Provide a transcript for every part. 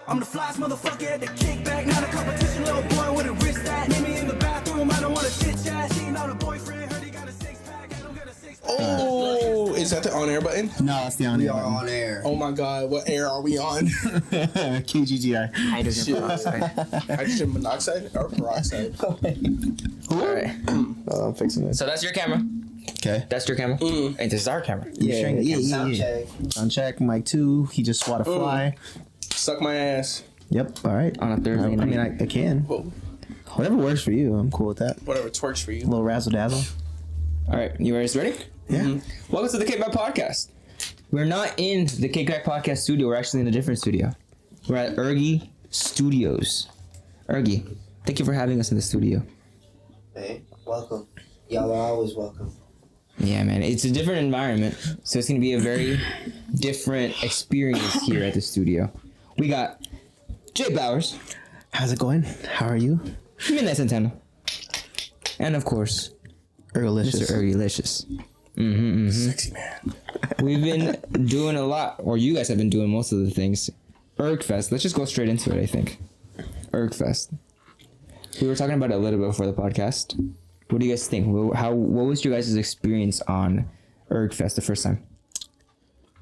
I'm the flyest motherfucker at the kickback. Not a competition, little boy with a wrist that. Meet me in the bathroom, I don't want to chit chat. She ain't on a boyfriend, heard he got a six-pack. I don't got a six-pack. Oh, is that the on-air button? No, it's the on-air button. On air. Oh my god, what air are we on? QGGI. Hydrogen peroxide. Hydrogen monoxide or peroxide? Alright. I'm fixing it. So that's your camera. Okay. That's your camera. And this is our camera. Sound check. Sound check. Mic 2. He just swat a fly. Suck my ass. Yep. All right. On a Thursday I night. mean, I can. Whoa. Whatever works for you. I'm cool with that. Whatever twerks for you. A little razzle dazzle. Alright, you guys ready? Yeah. Welcome to the Kickback Podcast. We're not in the Kickback Podcast studio. We're actually in a different studio. We're at URGSTUDIOS. Urgi, thank you for having us in the studio. Hey, welcome. Y'all are always welcome. Yeah, man. It's a different environment, so it's going to be a very different experience here at the studio. We got Jay Bowers. How's it going? How are you? Midnight Santana. And, of course, Urgalicious. Mr. Urgalicious. Sexy man. We've been doing a lot, or you guys have been doing most of the things. URGFEST. Let's just go straight into it, I think. URGFEST. We were talking about it a little bit before the podcast. What do you guys think? What was your guys' experience on URGFEST the first time?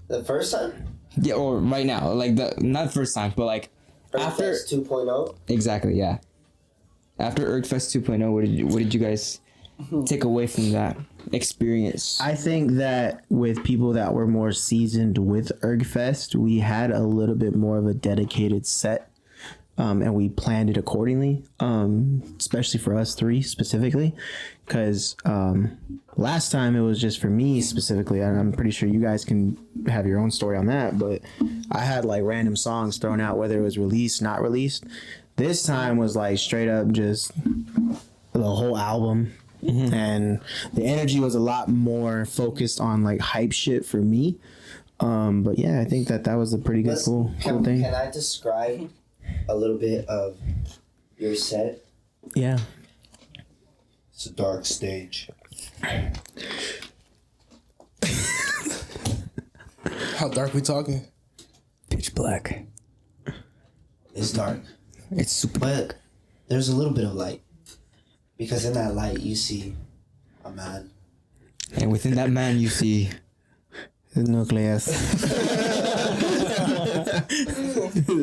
The first time? Yeah, or right now. Like, not the first time, but like after... URGFEST 2.0? Exactly, yeah. After URGFEST 2.0, what did you guys take away from that experience? I think that with people that were more seasoned with URGFEST, we had a little bit more of a dedicated set, and we planned it accordingly, especially for us three specifically, because last time it was just for me specifically, and I'm pretty sure you guys can have your own story on that, but I had like random songs thrown out, whether it was released, not released. This time was like straight up just the whole album. And the energy was a lot more focused on like hype shit for me. But yeah, I think that was a pretty good cool thing. Can I describe a little bit of your set? Yeah. It's a dark stage. How dark we talking? Pitch black. It's dark. It's super. But there's a little bit of light. Because in that light, you see a man. And within that man, you see... The nucleus.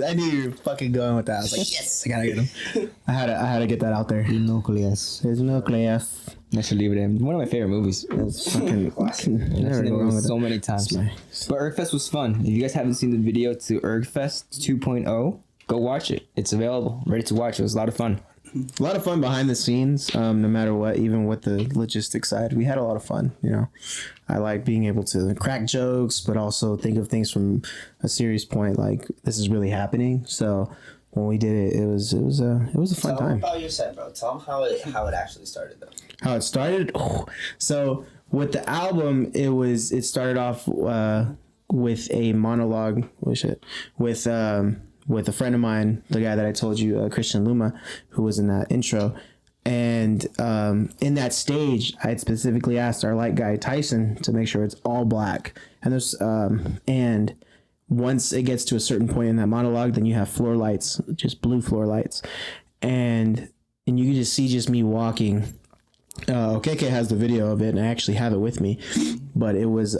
I knew you were fucking going with that. I was like, yes, I gotta get him. I had to get that out there. The nucleus. His nucleus. I should leave it in. One of my favorite movies. That's fucking awesome. I've Never seen go it wrong with so that. many times. But But URGFEST was fun. If you guys haven't seen the video to URGFEST 2.0, go watch it. It's available. Ready to watch. It was a lot of fun. a lot of fun behind the scenes, no matter what, even with the logistics side. We had a lot of fun, you know. I like being able to crack jokes, but also think of things from a serious point, like this is really happening. So when we did it, it was a fun Tell time. them about your set, bro. Tell them how it actually started, though. How it started? Oh. So with the album, it started off with a monologue. With a friend of mine, the guy that I told you, Christian Luma, who was in that intro. And in that stage, I had specifically asked our light guy, Tyson, to make sure it's all black. And once it gets to a certain point in that monologue, then you have floor lights, just blue floor lights. And you can just see just me walking. KK has the video of it, and I actually have it with me. But it was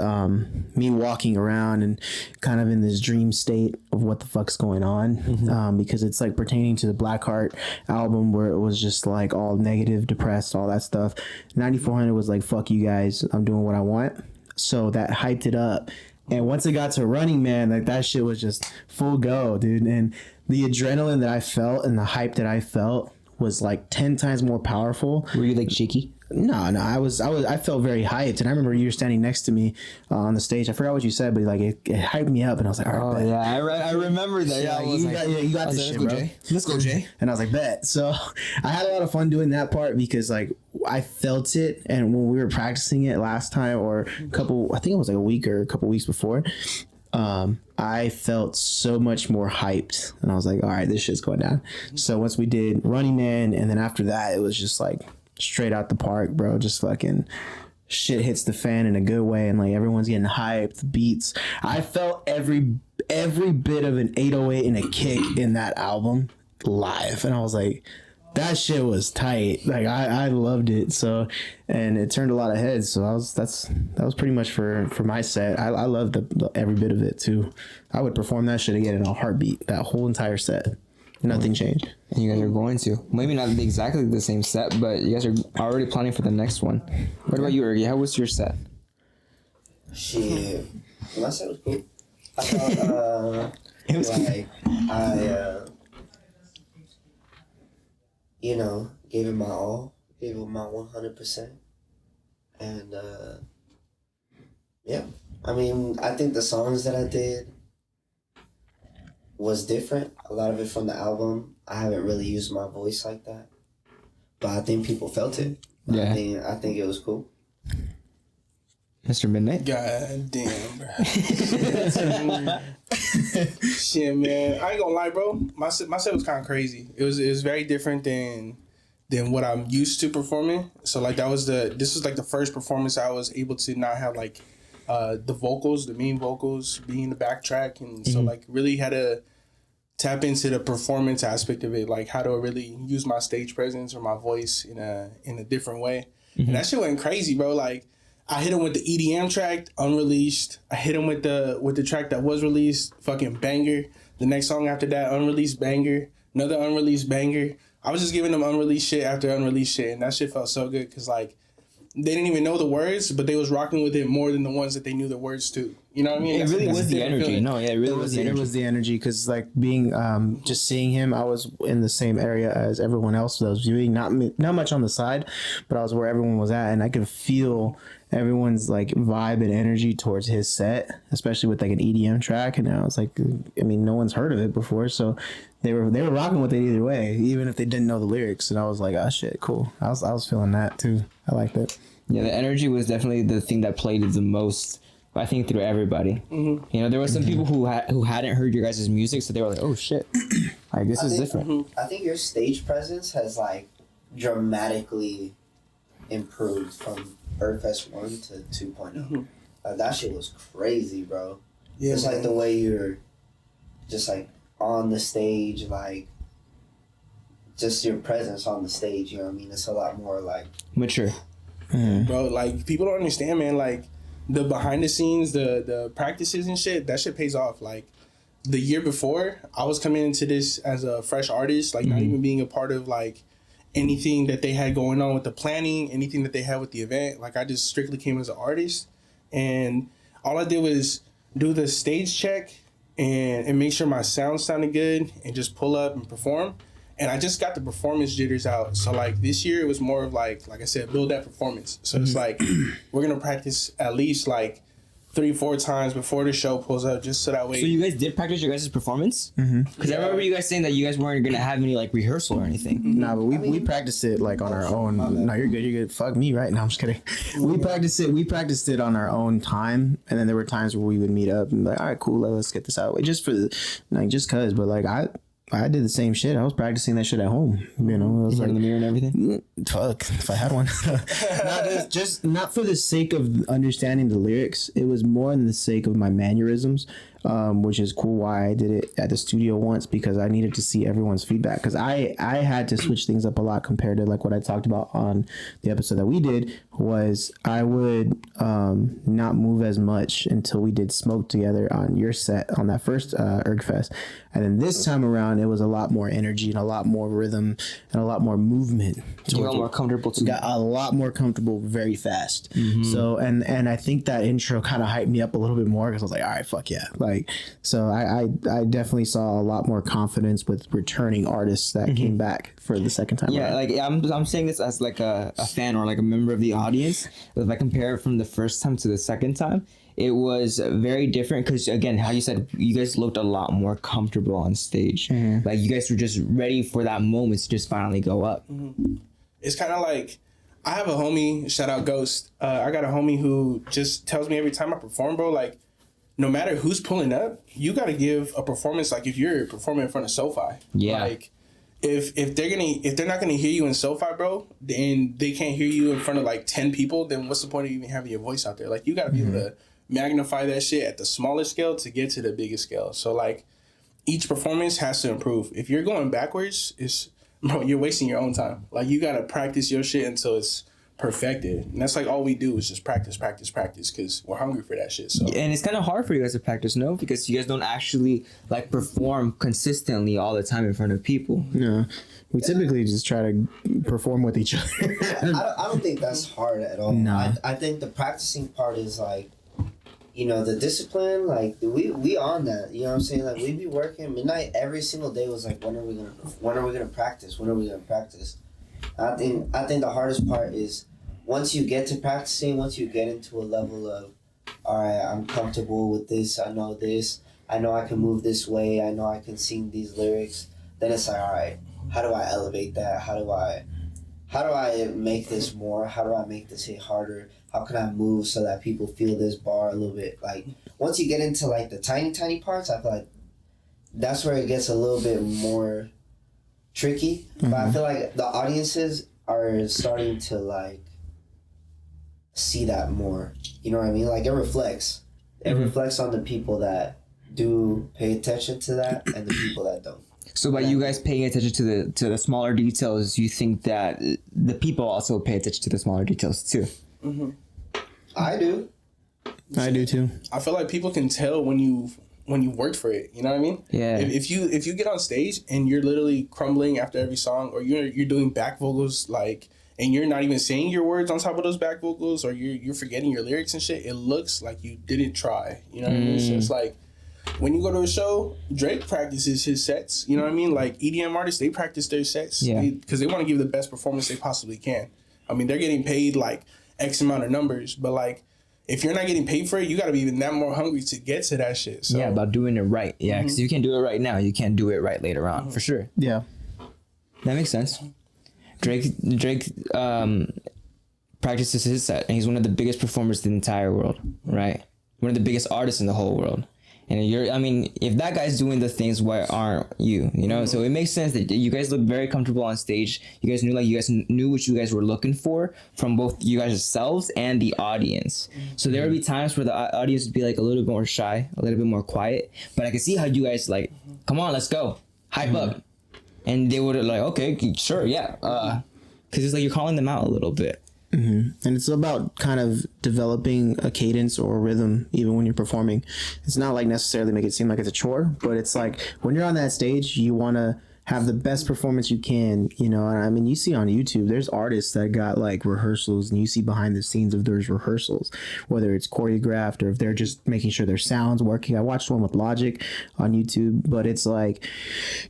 me walking around and kind of in this dream state of what the fuck's going on, because it's like pertaining to the Blackheart album where it was just like all negative, depressed, all that stuff. 9400 was like, fuck you guys, I'm doing what I want. So that hyped it up. And once it got to Running Man, like that shit was just full go, dude. And the adrenaline that I felt and the hype that I felt was like 10 times more powerful. Were you like shaky? No, I felt very hyped, and I remember you were standing next to me on the stage. I forgot what you said, but like it hyped me up, and I was like, all right, bet. Yeah, I remember that. Yeah, you got this shit, bro. Let's go, Jay. And I was like, bet. So I had a lot of fun doing that part because like I felt it, and when we were practicing it last time, or I think it was like a week or a couple weeks before, I felt so much more hyped, and I was like, all right, this shit's going down. So once we did Running Man, and then after that, it was just like straight out the park, bro. Just fucking shit hits the fan in a good way, and like everyone's getting hyped, beats. I felt every every bit of an 808 and a kick in that album live, and I was like, that shit was tight. Like I loved it. So, and it turned a lot of heads. So that was pretty much for my set. I loved the every bit of it too. I would perform that shit again in a heartbeat. That whole entire set. Nothing changed. And you guys are going to. Maybe not exactly the same set, but you guys are already planning for the next one. What about you, Urgi? How was your set? Shit. My set was cool. I thought, you know, gave it my all. Gave it my 100%. And, yeah. I mean, I think the songs that I did was different. A lot of it from the album. I haven't really used my voice like that, but I think people felt it. Yeah. I think it was cool. Mr. Midnight? God damn, bro. Shit, man. I ain't gonna lie, bro. My set was kind of crazy. It was very different than what I'm used to performing. So like this was like the first performance I was able to not have like the vocals, the main vocals being the backtrack, and so like really had to tap into the performance aspect of it, like how to really use my stage presence or my voice in a different way. And that shit went crazy, bro. Like I hit him with the EDM track, unreleased. I hit him with the track that was released, fucking banger. The next song after that, unreleased banger. Another unreleased banger. I was just giving them unreleased shit after unreleased shit, and that shit felt so good because like they didn't even know the words, but they was rocking with it more than the ones that they knew the words to. You know what I mean? It really was the energy. Feeling. No, yeah, it really was the energy. It was the energy because like being just seeing him, I was in the same area as everyone else that was viewing, not much on the side, but I was where everyone was at, and I could feel everyone's like vibe and energy towards his set, especially with like an EDM track. And I was like, I mean, no one's heard of it before, so they were rocking with it either way, even if they didn't know the lyrics. And I was like, oh shit, cool. I was feeling that too. I liked it. Yeah, the energy was definitely the thing that played the most, I think, through everybody. You know, there were some people who hadn't heard your guys' music, so they were like, oh shit, like this is different. I think your stage presence has like dramatically improved from URGFEST 1 to 2.0. That shit was crazy, bro. Yeah, it's like the way you're just like on the stage, like just your presence on the stage, you know what I mean? It's a lot more like mature. Bro, like people don't understand, man, like the behind the scenes, the practices and shit, that shit pays off. Like the year before, I was coming into this as a fresh artist, like not even being a part of like anything that they had going on with the planning, anything that they had with the event. Like I just strictly came as an artist, and all I did was do the stage check and make sure my sound sounded good and just pull up and perform. And I just got the performance jitters out. So like this year it was more of like I said, build that performance. So it's like we're gonna practice at least like 3-4 times before the show pulls up, just so that way. So you guys did practice your guys' performance? Because I remember you guys saying that you guys weren't gonna have any like rehearsal or anything. Nah, but we practiced it like on our own. No, you're good. You're good. Fuck me, right? No, I'm just kidding. We practiced it on our own time, and then there were times where we would meet up and be like, all right, cool, let's get this out of the way, just for just cause. But like I did the same shit. I was practicing that shit at home. You know, I was like in the mirror and everything. Fuck, if I had one. Not for the sake of understanding the lyrics. It was more in the sake of my mannerisms, which is cool. Why I did it at the studio once, because I needed to see everyone's feedback. Because I had to switch things up a lot compared to like what I talked about on the episode that we did. Was I would not move as much until we did Smoke together on your set on that first URGFest. And then this time around, it was a lot more energy and a lot more rhythm and a lot more movement. You got more comfortable too. Got a lot more comfortable very fast. So and I think that intro kind of hyped me up a little bit more because I was like, all right, fuck yeah. Like, so I definitely saw a lot more confidence with returning artists that came back for the second time. Yeah, around. Like I'm saying this as like a fan or like a member of the audience. If I compare it from the first time to the second time, it was very different because, again, how you said, you guys looked a lot more comfortable on stage. Like, you guys were just ready for that moment to just finally go up. It's kind of like, I have a homie, shout out Ghost. I got a homie who just tells me every time I perform, bro, like, no matter who's pulling up, you got to give a performance like if you're performing in front of SoFi. Yeah. Like, if they're not gonna hear you in SoFi, bro, and they can't hear you in front of like 10 people, then what's the point of even having your voice out there? Like, you got to be able to magnify that shit at the smaller scale to get to the biggest scale. So like each performance has to improve. If you're going backwards, you're wasting your own time. Like you gotta practice your shit until it's perfected, and that's like all we do is just practice because we're hungry for that shit. So And it's kind of hard for you guys to practice, no? Because you guys don't actually like perform consistently all the time in front of people. No, we typically just try to perform with each other. I don't think that's hard at all. No. I think the practicing part is like, you know, the discipline, like we on that. You know what I'm saying? Like we be working midnight every single day. Was like, when are we gonna practice? I think the hardest part is once you get to practicing, once you get into a level of, all right, I'm comfortable with this. I know I can move this way. I know I can sing these lyrics. Then it's like, all right, how do I elevate that? How do I make this more? How do I make this hit harder? How can I move so that people feel this bar a little bit? Like once you get into like the tiny parts, I feel like that's where it gets a little bit more tricky. But I feel like the audiences are starting to like see that more. You know what I mean? Like it reflects on the people that do pay attention to that and the people that don't. So by you guys paying attention to the smaller details, you think that the people also pay attention to the smaller details too? Mm-hmm. I do. I do too. I feel like people can tell when you worked for it. You know what I mean? Yeah. If you get on stage and you're literally crumbling after every song, or you're doing back vocals like, and you're not even saying your words on top of those back vocals, or you're forgetting your lyrics and shit, it looks like you didn't try. You know what I mean? So it's like when you go to a show, Drake practices his sets. You know what I mean? Like EDM artists, they practice their sets because they want to give the best performance they possibly can. I mean, they're getting paid like X amount of numbers, but like if you're not getting paid for it, you got to be even that more hungry to get to that shit. So. Yeah, about doing it right. Yeah, because if you can do it right now, you can't do it right later on, for sure. Yeah. That makes sense. Drake practices his set, and he's one of the biggest performers in the entire world, right? One of the biggest artists in the whole world. And if that guy's doing the things, why aren't you? You know, so it makes sense that you guys look very comfortable on stage. You guys knew what you guys were looking for from both you guys yourselves and the audience. So there would be times where the audience would be like a little bit more shy, a little bit more quiet. But I could see how you guys like, come on, let's go, hype up, and they would like, okay, sure, yeah, because it's like you're calling them out a little bit. Mm-hmm. And it's about kind of developing a cadence or a rhythm even when you're performing. It's not like necessarily make it seem like it's a chore, but it's like when you're on that stage, you want to have the best performance you can, you know. And I mean, you see on YouTube, there's artists that got like rehearsals, and you see behind the scenes of those rehearsals, whether it's choreographed or if they're just making sure their sound's working. I watched one with Logic on YouTube, but it's like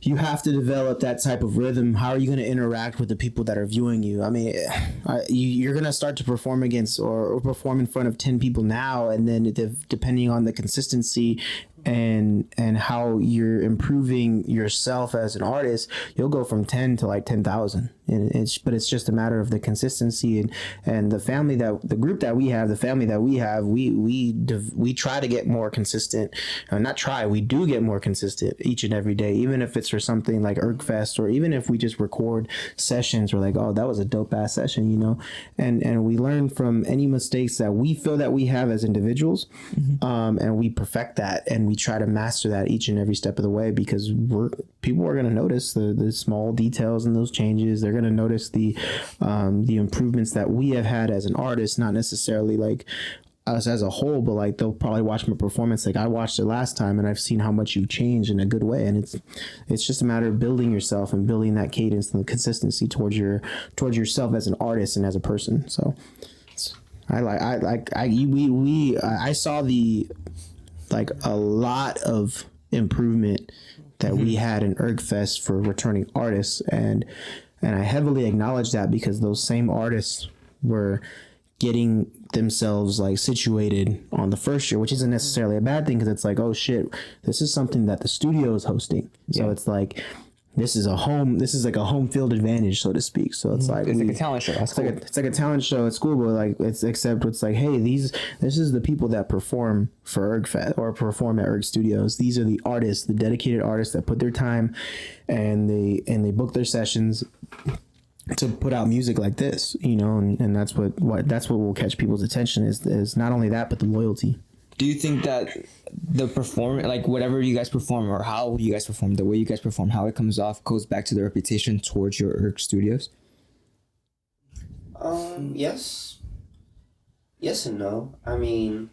you have to develop that type of rhythm. How are you going to interact with the people that are viewing you? I mean, you're going to start to perform against or perform in front of 10 people now, and then depending on the consistency and how you're improving yourself as an artist, you'll go from 10 to like 10,000. And it's just a matter of the consistency and the group that we have, the family that we have, we try to get more consistent. We do get more consistent each and every day, even if it's for something like URGFEST, or even if we just record sessions. We're like, oh, that was a dope ass session, you know, and we learn from any mistakes that we feel that we have as individuals, and we perfect that, and we try to master that each and every step of the way, because people are going to notice the small details and those changes. They're going to notice the improvements that we have had as an artist, not necessarily like us as a whole, but like they'll probably watch my performance like I watched it last time, and I've seen how much you've changed in a good way. And it's just a matter of building yourself and building that cadence and the consistency towards yourself as an artist and as a person. So I saw a lot of improvement that we had in URGFEST for returning artists, and I heavily acknowledge that, because those same artists were getting themselves like situated on the first year, which isn't necessarily a bad thing, because it's like, oh shit, this is something that the studio is hosting. So it's like this is like a home field advantage, so to speak. So it's like a talent show. It's like a talent show at school, but like it's like, hey, this is the people that perform for URGFEST or perform at URGSTUDIOS. These are the artists, the dedicated artists that put their time and they book their sessions to put out music like this, you know, and that's what will catch people's attention is not only that, but the loyalty Do you think that the perform, like whatever you guys perform or how you guys perform, the way you guys perform, how it comes off goes back to the reputation towards your URG Studios? Yes. Yes and no. I mean,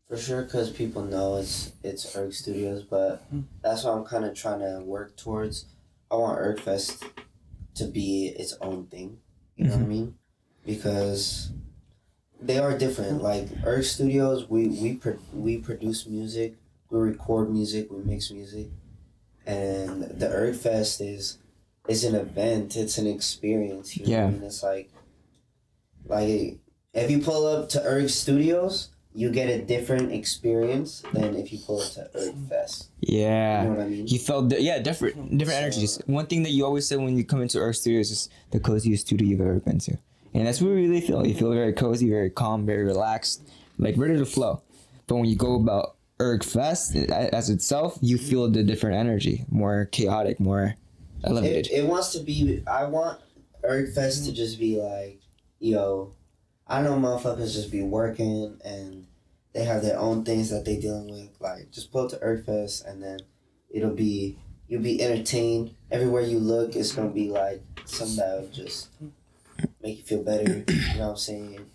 for sure, because people know it's URG Studios, but that's what I'm kind of trying to work towards. I want URGFest to be its own thing. You know what I mean? Because they are different. Like URG Studios, we produce music, we record music, we mix music, and the URGFest is an event. It's an experience. You know what I mean? It's like if you pull up to URG Studios, you get a different experience than if you pull up to URGFest. Yeah. You know what I mean? You felt, different energies. One thing that you always say when you come into URG Studios is the coziest studio you've ever been to. And that's what we really feel. You feel very cozy, very calm, very relaxed, like ready to flow. But when you go about URGFest as itself, you feel the different energy, more chaotic, more elevated. It wants to be, I want URGFest to just be like, yo, I know motherfuckers just be working and they have their own things that they dealing with. Like, just pull up to URGFest and then you'll be entertained. Everywhere you look, it's gonna be like something that'll just make you feel better. You know what I'm saying?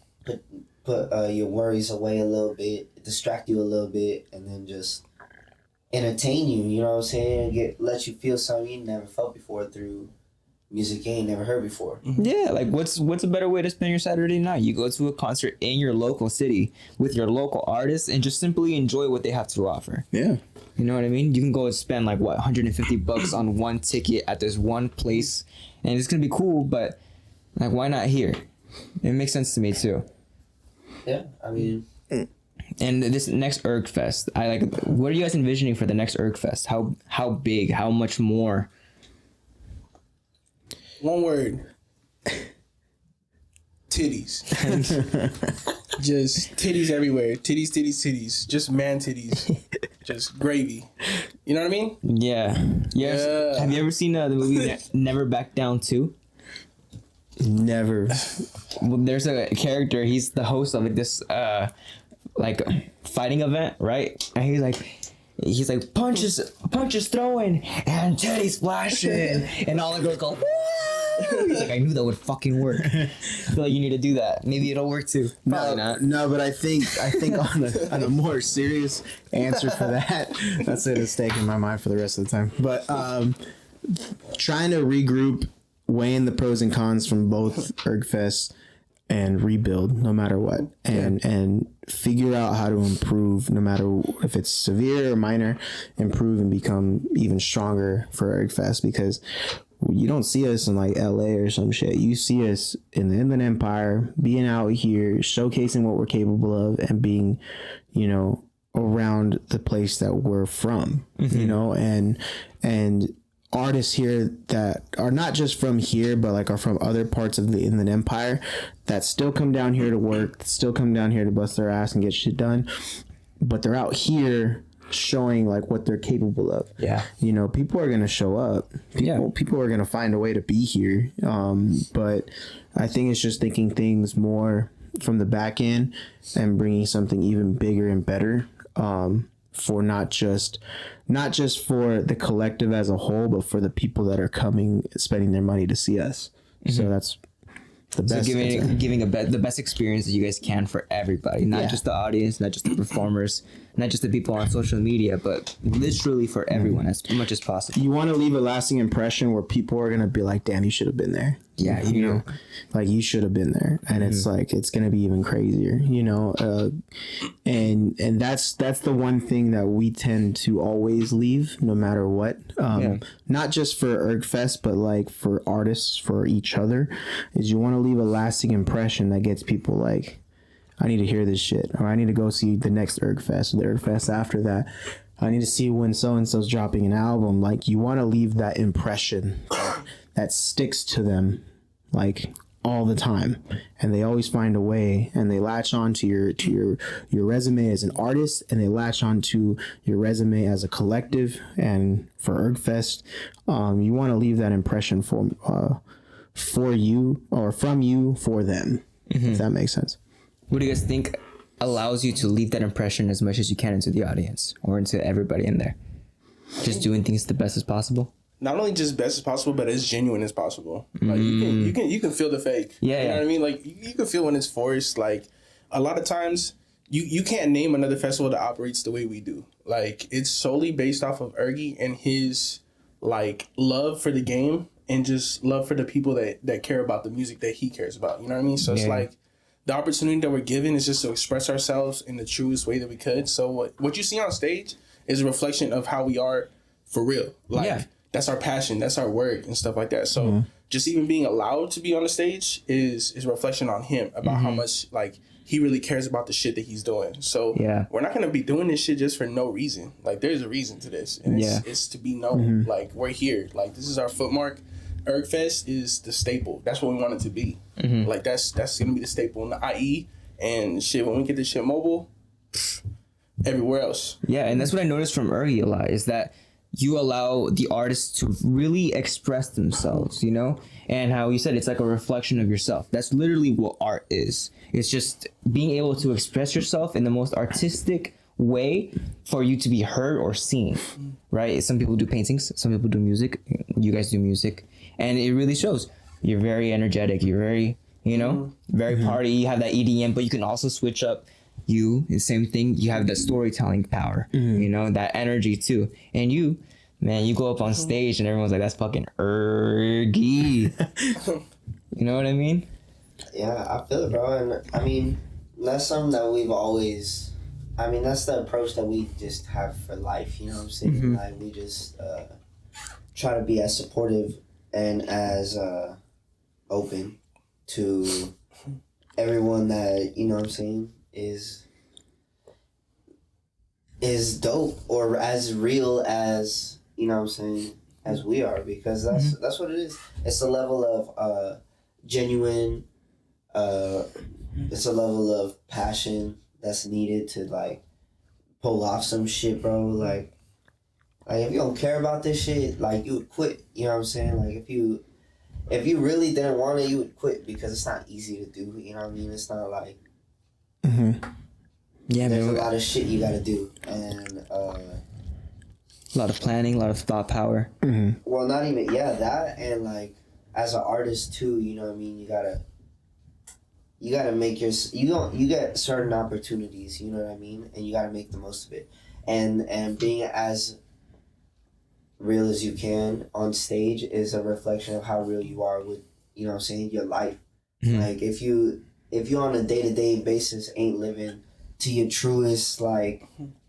Put your worries away a little bit, distract you a little bit, and then just entertain you. You know what I'm saying? Let you feel something you never felt before through music you ain't never heard before. Yeah, like what's a better way to spend your Saturday night? You go to a concert in your local city with your local artists and just simply enjoy what they have to offer. Yeah. You know what I mean? You can go and spend like what, $150 on one ticket at this one place and it's gonna be cool, but like why not here? It makes sense to me too. Yeah, I mean, and this next URGFest, what are you guys envisioning for the next URGFest? How big? How much more? One word. Titties. Just titties everywhere. Titties. Just man titties. Just gravy. You know what I mean? Yeah. Yeah. Have you ever seen the movie Never Back Down 2? Never. Well, there's a character. He's the host of this fighting event, right? And he's like punches throwing and titties flashing, and all the girls go. Woo! He's like, I knew that would fucking work. I feel like you need to do that. Maybe it'll work too. Probably not. No, but I think on a more serious answer for that, that's it. It's staying in my mind for the rest of the time. But trying to regroup, weighing the pros and cons from both URGFest and rebuild no matter what, and figure out how to improve no matter if it's severe or minor, improve and become even stronger for URGFest, because you don't see us in like LA or some shit. You see us in the Inland Empire, being out here, showcasing what we're capable of, and being, around the place that we're from, and artists here that are not just from here, but like are from other parts of the Inland Empire that still come down here to work, still come down here to bust their ass and get shit done, but they're out here showing like what they're capable of. Yeah. People are gonna show up. People are gonna find a way to be here. But I think it's just thinking things more from the back end and bringing something even bigger and better. For not just for the collective as a whole, but for the people that are coming, spending their money to see us. So that's the best. So giving the best experience that you guys can for everybody, not just the audience, not just the performers, not just the people on social media, but literally for everyone as much as possible. You want to leave a lasting impression where people are gonna be like, "Damn, you should have been there." Yeah, like you should have been there, and it's like it's gonna be even crazier, and that's the one thing that we tend to always leave, no matter what. Not just for URGFest, but like for artists, for each other, is you want to leave a lasting impression that gets people like, I need to hear this shit, or I need to go see the next URGFest, or the URGFest after that. I need to see when so-and-so's dropping an album. Like, you want to leave that impression that sticks to them, like, all the time. And they always find a way, and they latch on to your resume as an artist, and they latch on to your resume as a collective. And for URGFest, you want to leave that impression for you, or from you for them, if that makes sense. What do you guys think allows you to leave that impression as much as you can into the audience or into everybody in there? Just doing things the best as possible. Not only just best as possible, but as genuine as possible. Like you can feel the fake. Yeah, you know what I mean. Like you can feel when it's forced. Like a lot of times, you can't name another festival that operates the way we do. Like it's solely based off of Urgi and his like love for the game and just love for the people that care about the music that he cares about. You know what I mean? So it's like the opportunity that we're given is just to express ourselves in the truest way that we could. So what you see on stage is a reflection of how we are for real. Like that's our passion, that's our work and stuff like that. So just even being allowed to be on the stage is a reflection on him about how much like he really cares about the shit that he's doing. So we're not gonna be doing this shit just for no reason. Like there's a reason to this, and it's to be known. Like we're here. Like this is our footmark. URGFest is the staple. That's what we want it to be. Like that's gonna be the staple in the IE and shit. When we get this shit mobile, everywhere else. Yeah, and that's what I noticed from Urgi a lot is that you allow the artists to really express themselves, you know? And how you said it's like a reflection of yourself. That's literally what art is. It's just being able to express yourself in the most artistic way for you to be heard or seen, right? Some people do paintings, some people do music. You guys do music. And it really shows. You're very energetic. You're very, you know, very party. You have that EDM, but you can also switch up. The same thing. You have that storytelling power, you know, that energy too. And you, man, you go up on stage and everyone's like, that's fucking Urgi. You know what I mean? Yeah, I feel it, bro. And I mean, that's something that we've always, I mean, that's the approach that we just have for life, you know what I'm saying? Like, we just try to be as supportive and as open to everyone that, you know what I'm saying, is dope or as real as, you know what I'm saying, as we are, because that's what it is. It's a level of genuine, it's a level of passion that's needed to like pull off some shit, bro. Like if you don't care about this shit, like you would quit, you know what I'm saying? Like if you really didn't want it, you would quit because it's not easy to do, you know what I mean? It's not like yeah, there's man. a lot of shit you gotta do, and a lot of planning, a lot of thought power. well, not even that, and like as an artist too, you know what I mean. You gotta make you get certain opportunities, you know what I mean, and you gotta make the most of it, and being as real as you can on stage is a reflection of how real you are with, you know what I'm saying, your life. Like if you on a day-to-day basis ain't living to your truest, like,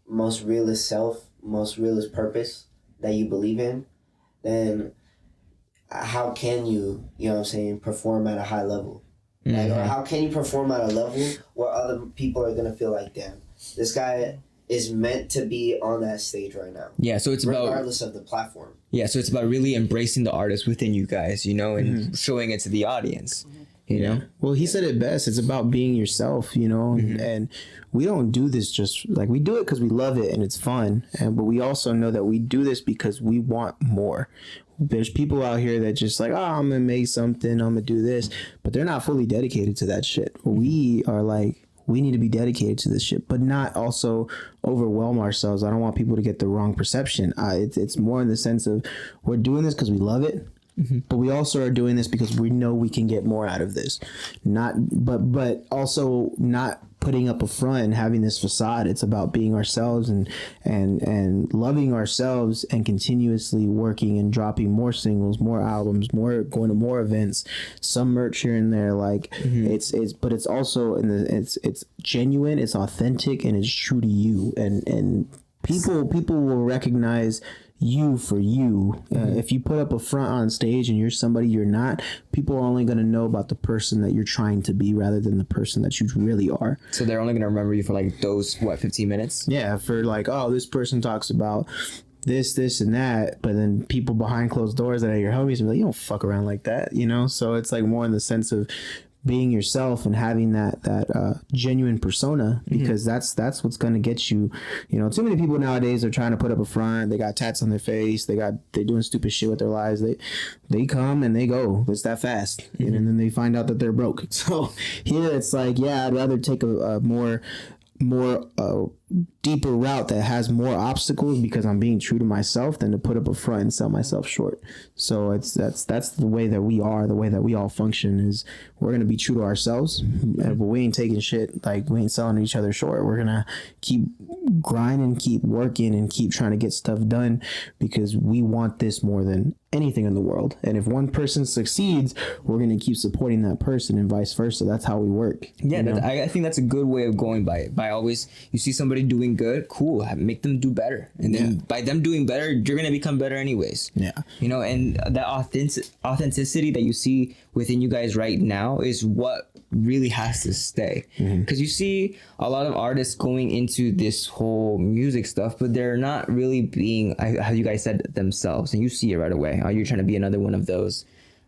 most realist self, most realist purpose that you believe in, then how can you know what I'm saying, perform at a high level? Like, or how can you perform at a level where other people are gonna feel like, damn, this guy is meant to be on that stage right now. Yeah, so it's about regardless of the platform. Yeah, so it's about really embracing the artist within you guys, you know, and showing it to the audience. You know? Well, he said it best. It's about being yourself, you know, and we don't do this just like we do it because we love it and it's fun. But we also know that we do this because we want more. There's people out here that just like, oh, I'm going to make something, I'm going to do this, but they're not fully dedicated to that shit. We are like, we need to be dedicated to this shit, but not also overwhelm ourselves. I don't want people to get the wrong perception. It's more in the sense of we're doing this because we love it. But we also are doing this because we know we can get more out of this. But also not putting up a front and having this facade. It's about being ourselves and loving ourselves and continuously working and dropping more singles, more albums, more going to more events, some merch here and there. Like but it's also it's genuine, it's authentic, and it's true to you. And people will recognize you for you. If you put up a front on stage and you're somebody you're not, people are only going to know about the person that you're trying to be rather than the person that you really are. So they're only going to remember you for like those 15 minutes? Yeah, for like, oh, this person talks about this and that, but then people behind closed doors that are your homies are like, you don't fuck around like that, you know? So it's like more in the sense of being yourself and having that genuine persona, because that's what's going to get you. You know, too many people nowadays are trying to put up a front. They got tats on their face. They're doing stupid shit with their lives. They come and they go. It's that fast. And then they find out that they're broke. So here it's like, yeah, I'd rather take a more more deeper route that has more obstacles because I'm being true to myself than to put up a front and sell myself short. So that's the way that we are, the way that we all function is we're gonna be true to ourselves, but we ain't taking shit, like we ain't selling each other short. We're gonna keep grinding, keep working, and keep trying to get stuff done because we want this more than anything in the world. And if one person succeeds, we're gonna keep supporting that person and vice versa. That's how we work. Yeah, I think that's a good way of going by it. By always, you see somebody doing good, cool, make them do better, and then by them doing better, you're gonna become better anyways. Yeah, you know, and that authenticity that you see within you guys right now is what really has to stay. Because you see a lot of artists going into this whole music stuff, but they're not really being, how you guys said, themselves, and you see it right away. Oh, you're trying to be another one of those.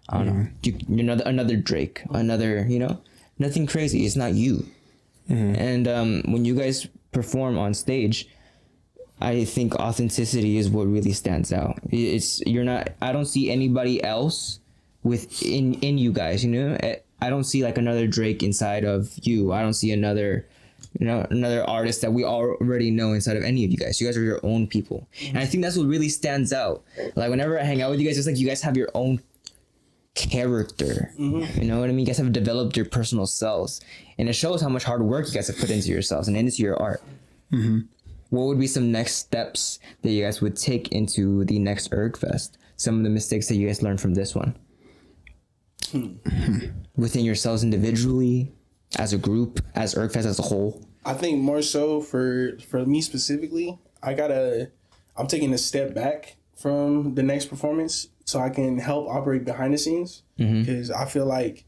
I don't know. You're another Drake, another, you know, nothing crazy. It's not you. And when you guys perform on stage, I think authenticity is what really stands out. I don't see anybody else in you guys, you know. I don't see like another Drake inside of you. I don't see another artist that we already know inside of any of you guys. You guys are your own people. And I think that's what really stands out. Like whenever I hang out with you guys, it's like you guys have your own character. You know what I mean? You guys have developed your personal selves, and it shows how much hard work you guys have put into yourselves and into your art. What would be some next steps that you guys would take into the next URGFest? Some of the mistakes that you guys learned from this one within yourselves individually, as a group, as URGFest as a whole. I think more so for me specifically, I'm taking a step back from the next performance so I can help operate behind the scenes, because I feel like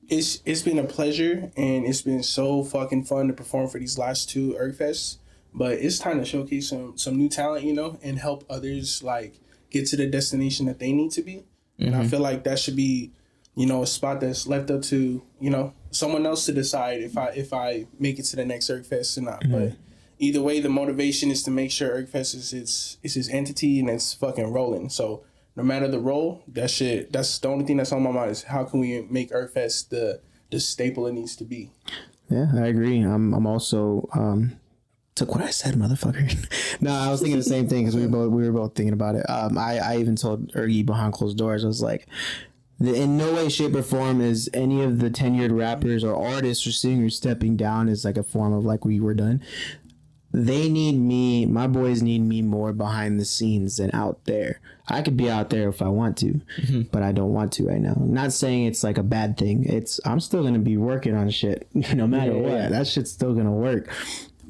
it's been a pleasure and it's been so fucking fun to perform for these last two URGFests, but it's time to showcase some new talent, you know, and help others like get to the destination that they need to be. And I feel like that should be, you know, a spot that's left up to, you know, someone else to decide if I make it to the next URGFest or not. But either way, the motivation is to make sure URGFest is his entity and it's fucking rolling. So no matter the role, that's the only thing that's on my mind is how can we make URGFest the staple it needs to be. Yeah, I agree. I'm also took what I said, motherfucker. No, I was thinking the same thing because we were both thinking about it. I even told Urgi behind closed doors, I was like, in no way, shape, or form is any of the tenured rappers or artists or singers stepping down as like a form of like we were done. They need me, my boys need me more behind the scenes than out there. I could be out there if I want to, but I don't want to right now. I'm not saying it's like a bad thing. I'm still going to be working on shit no matter what. Yeah. That shit's still going to work.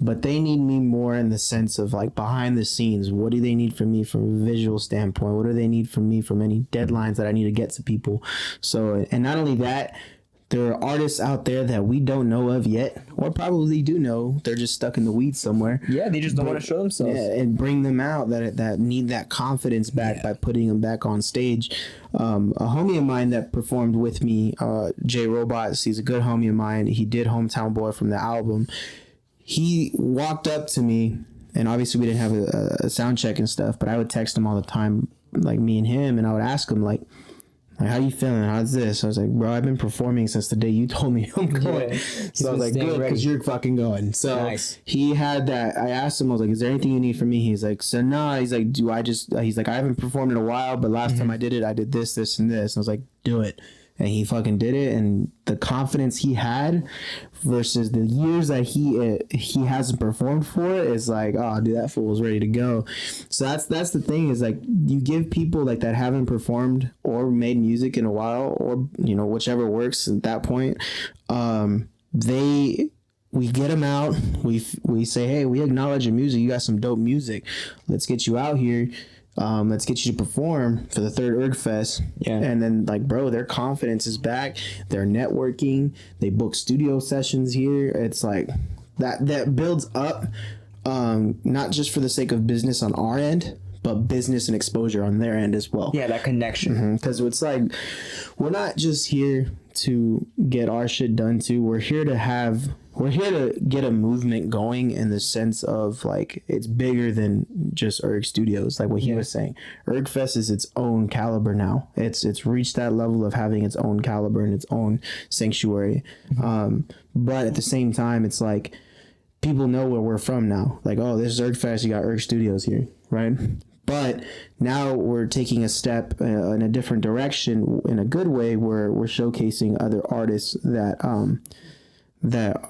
But they need me more in the sense of like behind the scenes. What do they need from me from a visual standpoint? What do they need from me from any deadlines that I need to get to people? So, and not only that, there are artists out there that we don't know of yet, or probably do know. They're just stuck in the weeds somewhere. Yeah, they just don't want to show themselves. Yeah, and bring them out that need that confidence back by putting them back on stage. A homie of mine that performed with me, J Robots, he's a good homie of mine. He did Hometown Boy from the album. He walked up to me, and obviously we didn't have a sound check and stuff, but I would text him all the time, like me and him, and I would ask him like how you feeling? How's this? I was like, bro, I've been performing since the day you told me I'm going. Yeah. So I was like, good, because you're fucking going. So nice. He had that. I asked him, I was like, is there anything you need from me? He's like, so nah. He's like, he's like, I haven't performed in a while, but last time I did it, I did this, this, and this. And I was like, do it. And he fucking did it, and the confidence he had versus the years that he hasn't performed for is like, oh, dude, that fool was ready to go. So that's the thing is like you give people like that haven't performed or made music in a while, or you know whichever works at that point. We get them out. We say, hey, we acknowledge your music. You got some dope music. Let's get you out here. Let's get you to perform for the third URGFest. Yeah. And then like, bro, their confidence is back. They're networking. They book studio sessions here. It's like that builds up, not just for the sake of business on our end, but business and exposure on their end as well. Yeah, that connection. Because it's like, we're not just here to get our shit done too. We're here to get a movement going in the sense of like it's bigger than just URGSTUDIOS, like what he was saying. URGFest is its own caliber now. It's reached that level of having its own caliber and its own sanctuary. But at the same time, it's like people know where we're from now. Like, oh, this is URGFest, you got URG Studios here, right? But now we're taking a step in a different direction in a good way, where we're showcasing other artists that are that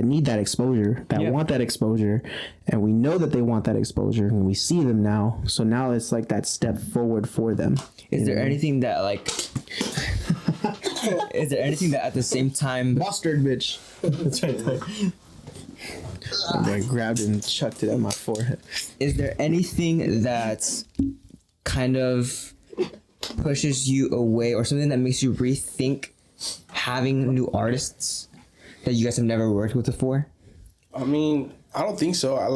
need that exposure, that want that exposure, and we know that they want that exposure, and we see them now. So now it's like that step forward for them. Is there anything that like? Is there anything that at the same time? Mustard, bitch. That's right. I grabbed it and chucked it at my forehead. Is there anything that kind of pushes you away, or something that makes you rethink having new artists that you guys have never worked with before? I mean, I don't think so. I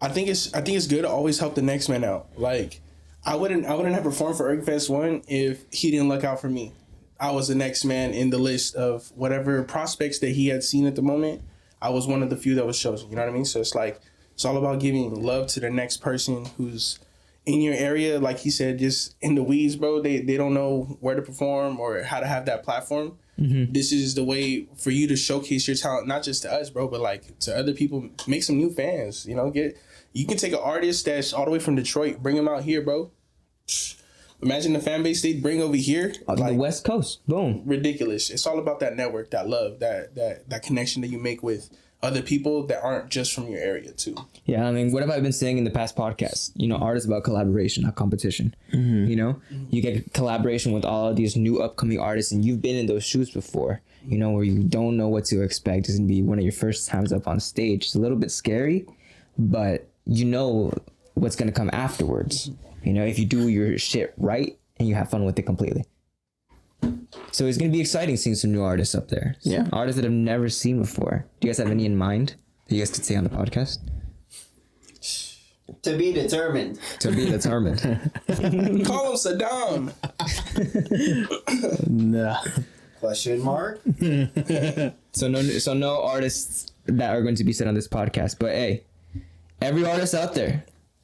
think it's good to always help the next man out. Like, I wouldn't have performed for URGFest 1 if he didn't look out for me. I was the next man in the list of whatever prospects that he had seen at the moment. I was one of the few that was chosen. You know what I mean? So it's like, it's all about giving love to the next person who's in your area. Like he said, just in the weeds, bro. They don't know where to perform or how to have that platform. Mm-hmm. This is the way for you to showcase your talent, not just to us, bro, but like to other people. Make some new fans. You know, you can take an artist that's all the way from Detroit, bring them out here, bro. Imagine the fan base they'd bring over here. On the West Coast. Boom. Ridiculous. It's all about that network, that love, that connection that you make with other people that aren't just from your area too. Yeah, I mean, what have I been saying in the past podcasts? You know, art is about collaboration, not competition. Mm-hmm. You know, you get collaboration with all of these new upcoming artists, and you've been in those shoes before, you know, where you don't know what to expect. It's going to be one of your first times up on stage. It's a little bit scary, but you know what's going to come afterwards. You know, if you do your shit right and you have fun with it completely. So it's going to be exciting seeing some new artists up there. Yeah. Artists that I've never seen before. Do you guys have any in mind that you guys could say on the podcast? To be determined. To be determined. Call him Saddam. Nah. Question mark? So no artists that are going to be said on this podcast. But hey, every artist out there.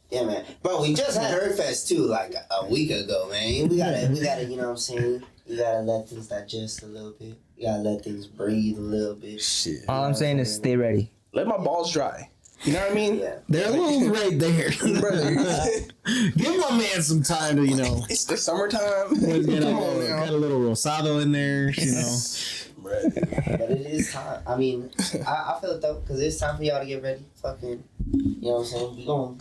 Yeah, man. Bro, we just had URGFest too, like a week ago, man. We gotta, you know what I'm saying? You gotta let things digest a little bit. You gotta let things breathe a little bit. Shit. All I'm saying is stay ready. Let my balls dry. You know what I mean? Yeah. They're a little right there. Give my man some time to, you know. It's the summertime. Get Come on now. got a little rosado in there, you know. But it is time. I mean, I feel it though, because it's time for y'all to get ready. Fucking, you know what I'm saying? We gonna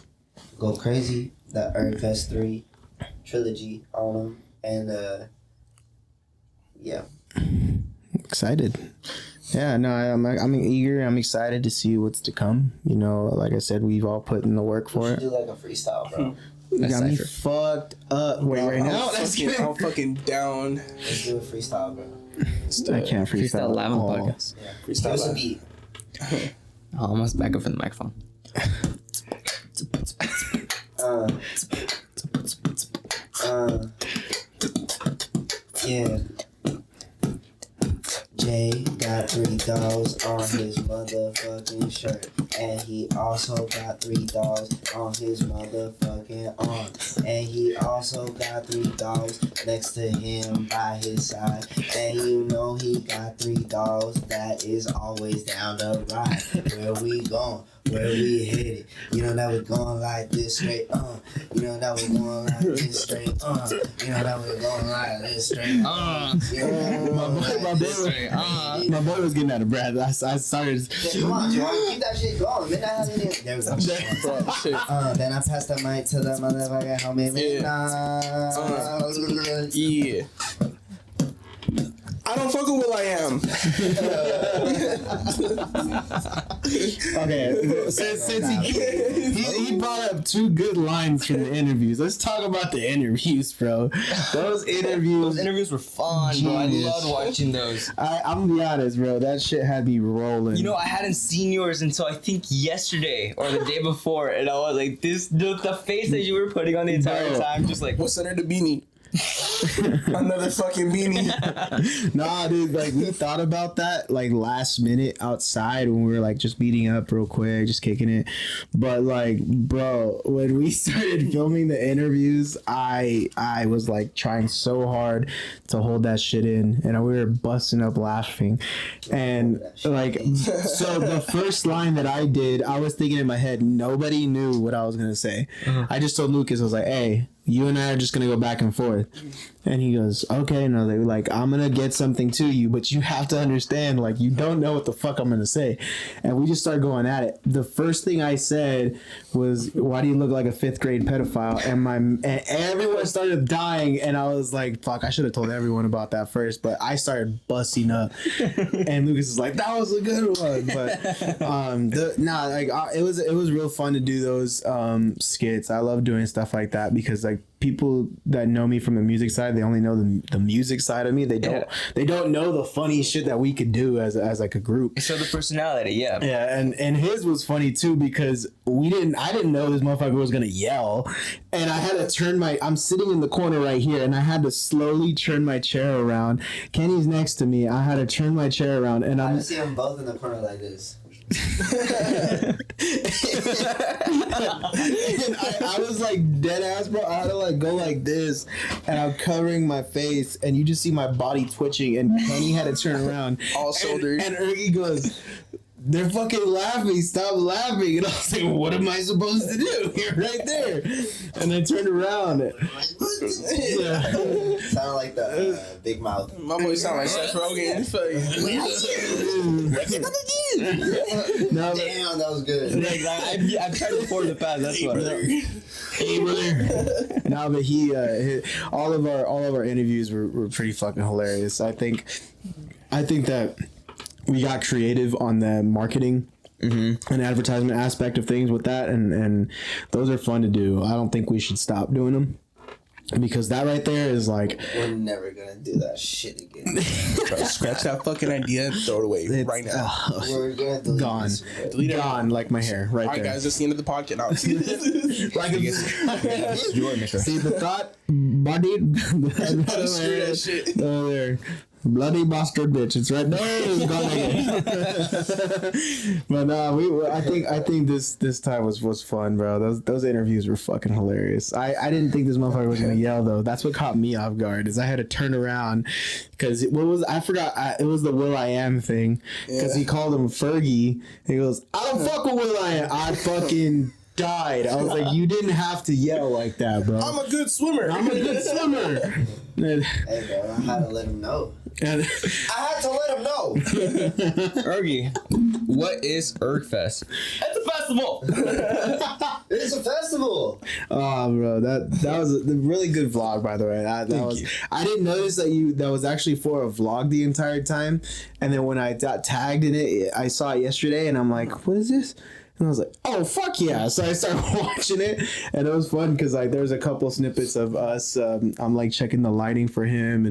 go crazy. The URGFest 3 trilogy on them. And, yeah. Excited. Yeah, no, I'm eager. I'm excited to see what's to come. You know, like I said, we've all put in the work for it. Do like a freestyle, bro. You got me fucked up. Wait, right now? I'm fucking down. Let's do a freestyle, bro. I can't freestyle. Live on the at all. podcast. Yeah. Freestyle Give us a live. beat. Oh, I almost back up in the microphone. Yeah. Jay got 3 dogs on his motherfucking shirt. And he also got 3 dogs on his motherfucking arm. And he also got 3 dogs next to him by his side. And you know he got 3 dogs that is always down the ride. Where we going? Where we headed? You know that we're going like this straight You know that we're going like this straight You know that we're going like this straight You know that My boy was getting out of breath. I started. Come on, Joan, keep that shit going. Midnight Santana. There we go. Then I passed the mic to the motherfucker homie Midnight. Yeah. I don't fuck with Will I Am. Okay, since he brought up 2 good lines from the interviews, let's talk about the interviews, bro. Those interviews were fun, bro. I loved watching those. I'm gonna be honest, bro. That shit had me rolling. You know, I hadn't seen yours until I think yesterday or the day before, and I was like, the face that you were putting on the entire Bro. time, just like, What's under the beanie? Another fucking beanie. Nah, dude, like we thought about that like last minute outside when we were like just meeting up real quick, just kicking it. But like, bro, when we started filming the interviews, I was like trying so hard to hold that shit in, and we were busting up laughing. And like, so the first line that I did, I was thinking in my head, nobody knew what I was gonna say. I just told Lucas, I was like, hey, you and I are just gonna go back and forth. And he goes, okay. No, they were like, I'm gonna get something to you, but you have to understand, like, you don't know what the fuck I'm gonna say. And we just started going at it. The first thing I said was, why do you look like a 5th grade pedophile? And everyone started dying, and I was like, fuck, I should have told everyone about that first, but I started busting up. And Lucas was like, that was a good one. But it was real fun to do those skits. I love doing stuff like that because like people that know me from the music side, they only know the music side of me. They don't know the funny shit that we could do as like a group. So the personality, yeah. Yeah, and his was funny too because I didn't know this motherfucker was gonna yell, and I had to I'm sitting in the corner right here, and I had to slowly turn my chair around. Kenny's next to me. I had to turn my chair around, and I see them both in the corner like this. And I was like dead ass, bro. I had to like go like this, and I'm covering my face, and you just see my body twitching, and Kenny had to turn around, all shoulders. And Urgi goes, they're fucking laughing, stop laughing. And I was like, what am I supposed to do? You're right there. And I turned around. Yeah. Sound like the Big Mouth. My voice sound like Seth Rogen. No, damn, that was good. I've tried to forward the past. That's what. Hey, brother. No, but all of our interviews were pretty fucking hilarious. I think that we got creative on the marketing and advertisement aspect of things with that, and those are fun to do. I don't think we should stop doing them because that right there is like, we're never gonna do that shit again. Bro, scratch that fucking idea and throw it away right now. We're gonna delete gone, this. gone like my hair right All right, there. guys, that's the end of the podcast. Now. See the thought, buddy. Screw that shit. Oh, there. Bloody bastard bitch! It's right there. It's gone again. But I think this time was fun, bro. Those interviews were fucking hilarious. I didn't think this motherfucker was gonna yell though. That's what caught me off guard. Is I had to turn around because it was the Will I Am thing because he called him Fergie. He goes, I don't fuck with Will I Am. I fucking died. I was like, you didn't have to yell like that, bro. I'm a good swimmer. Hey, bro, I had to let him know. I had to let him know. Urgi, what is URGFEST? It's a festival. It's a festival. Oh, bro, that was a really good vlog, by the way. That was. I didn't notice that was actually for a vlog the entire time, and then when I got tagged in it, I saw it yesterday, and I'm like, what is this? And I was like, oh, fuck yeah. So I started watching it, and it was fun because like there's a couple snippets of us. I'm like checking the lighting for him,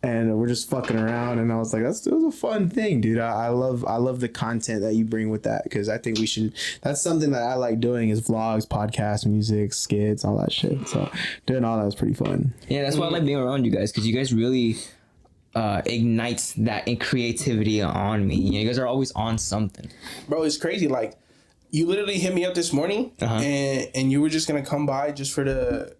and we're just fucking around, and I was like, it was a fun thing, dude. I love the content that you bring with that because I think that's something that I like doing is vlogs, podcasts, music, skits, all that shit. So doing all that was pretty fun. Yeah, that's why I like being around you guys because you guys really ignites that in creativity on me. You guys are always on something. Bro, it's crazy. Like, you literally hit me up this morning, and you were just gonna come by just for the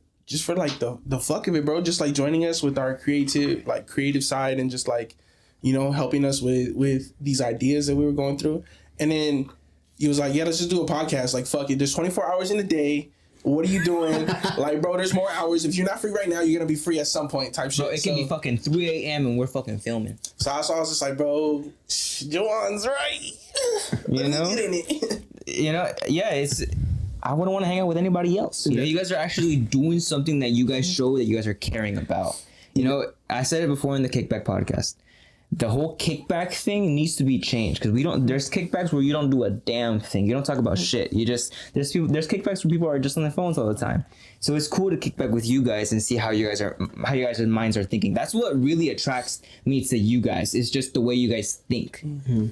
fuck of it, bro. Just like joining us with our creative side and just like, you know, helping us with these ideas that we were going through. And then he was like, yeah, let's just do a podcast. Like, fuck it. There's 24 hours in the day. What are you doing? Like, bro, there's more hours. If you're not free right now, you're gonna be free at some point type shit. Bro, it can be fucking 3 a.m. and we're fucking filming. So I was just like, bro, Joan's right. You know? Get in it. You know, yeah, I wouldn't want to hang out with anybody else. You know, you guys are actually doing something that you guys show that you guys are caring about. You know, I said it before in the Kickback podcast. The whole kickback thing needs to be changed because there's kickbacks where you don't do a damn thing. You don't talk about shit. There's kickbacks where people are just on their phones all the time. So it's cool to kick back with you guys and see how you guys' minds are thinking. That's what really attracts me to you guys. It's just the way you guys think. Mm-hmm.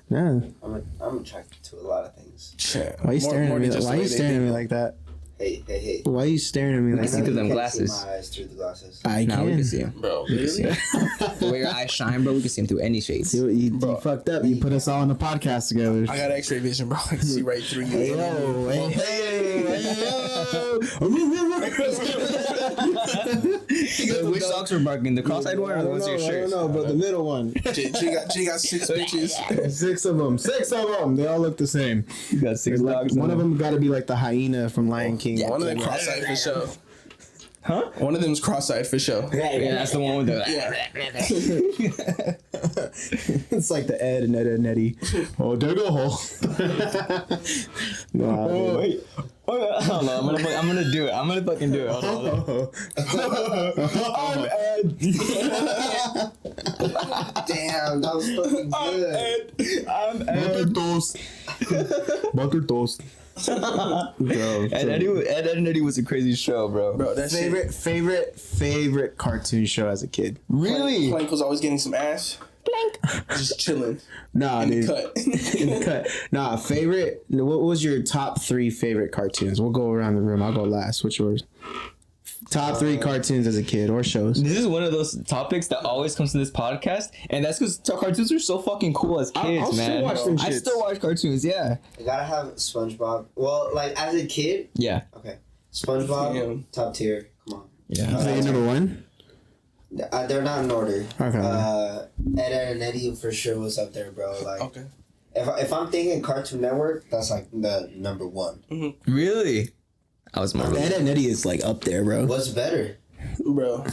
Yeah. I'm attracted to a lot of things. Why are you staring at me? Why are you staring at me like that? Hey. Why are you staring at me like see that? through them You can't glasses. See my eyes through the glasses. I Nah, we can. can see him. Bro, We can see really? him. The way your eyes shine, bro, we can see him through any shades. See what you fucked up. You put us all on the podcast together. I got X-ray vision, bro. I can see right through you. Which socks were barking? The cross-eyed one or the ones in your shirt? No, but the middle one. She got 6 bitches. 6 of them. 6 of them. They all look the same. You got 6 dogs. One of them got to be like the hyena from Lion King. One of them cross-eyed for sure. Huh? One of them's cross-eyed for sure. Yeah, that's the one with the. It's like the Ed and Eddie. Oh, dig a hole. Nah, dude. Wait. Hold on, I'm gonna do it. I'm gonna fucking do it. Hold on. I'm Ed. Damn, that was fucking good. I'm Ed. Toast. Butter toast. Bro, Ed and Eddie was a crazy show, bro. Bro, that favorite cartoon show as a kid. Really? Plank was always getting some ass. Plank. Just chilling. Nah, In dude. the cut. In the cut. Nah, favorite. What was your top 3 favorite cartoons? We'll go around the room. I'll go last. What's yours? Top 3 cartoons as a kid or shows. This is one of those topics that always comes to this podcast, and that's because cartoons are so fucking cool as kids, I'll still man. watch them I shits. still watch cartoons, yeah. You gotta have SpongeBob. Well, like as a kid, Yeah. okay. SpongeBob, Damn. top tier. Come on. Yeah. Is that your number 1? They're not in order. Okay. Ed and Eddie for sure was up there, bro. Like, Okay. if I'm thinking Cartoon Network, that's like the number 1. Really? I was my Ed and Eddie is like up there, bro. What's better? Bro.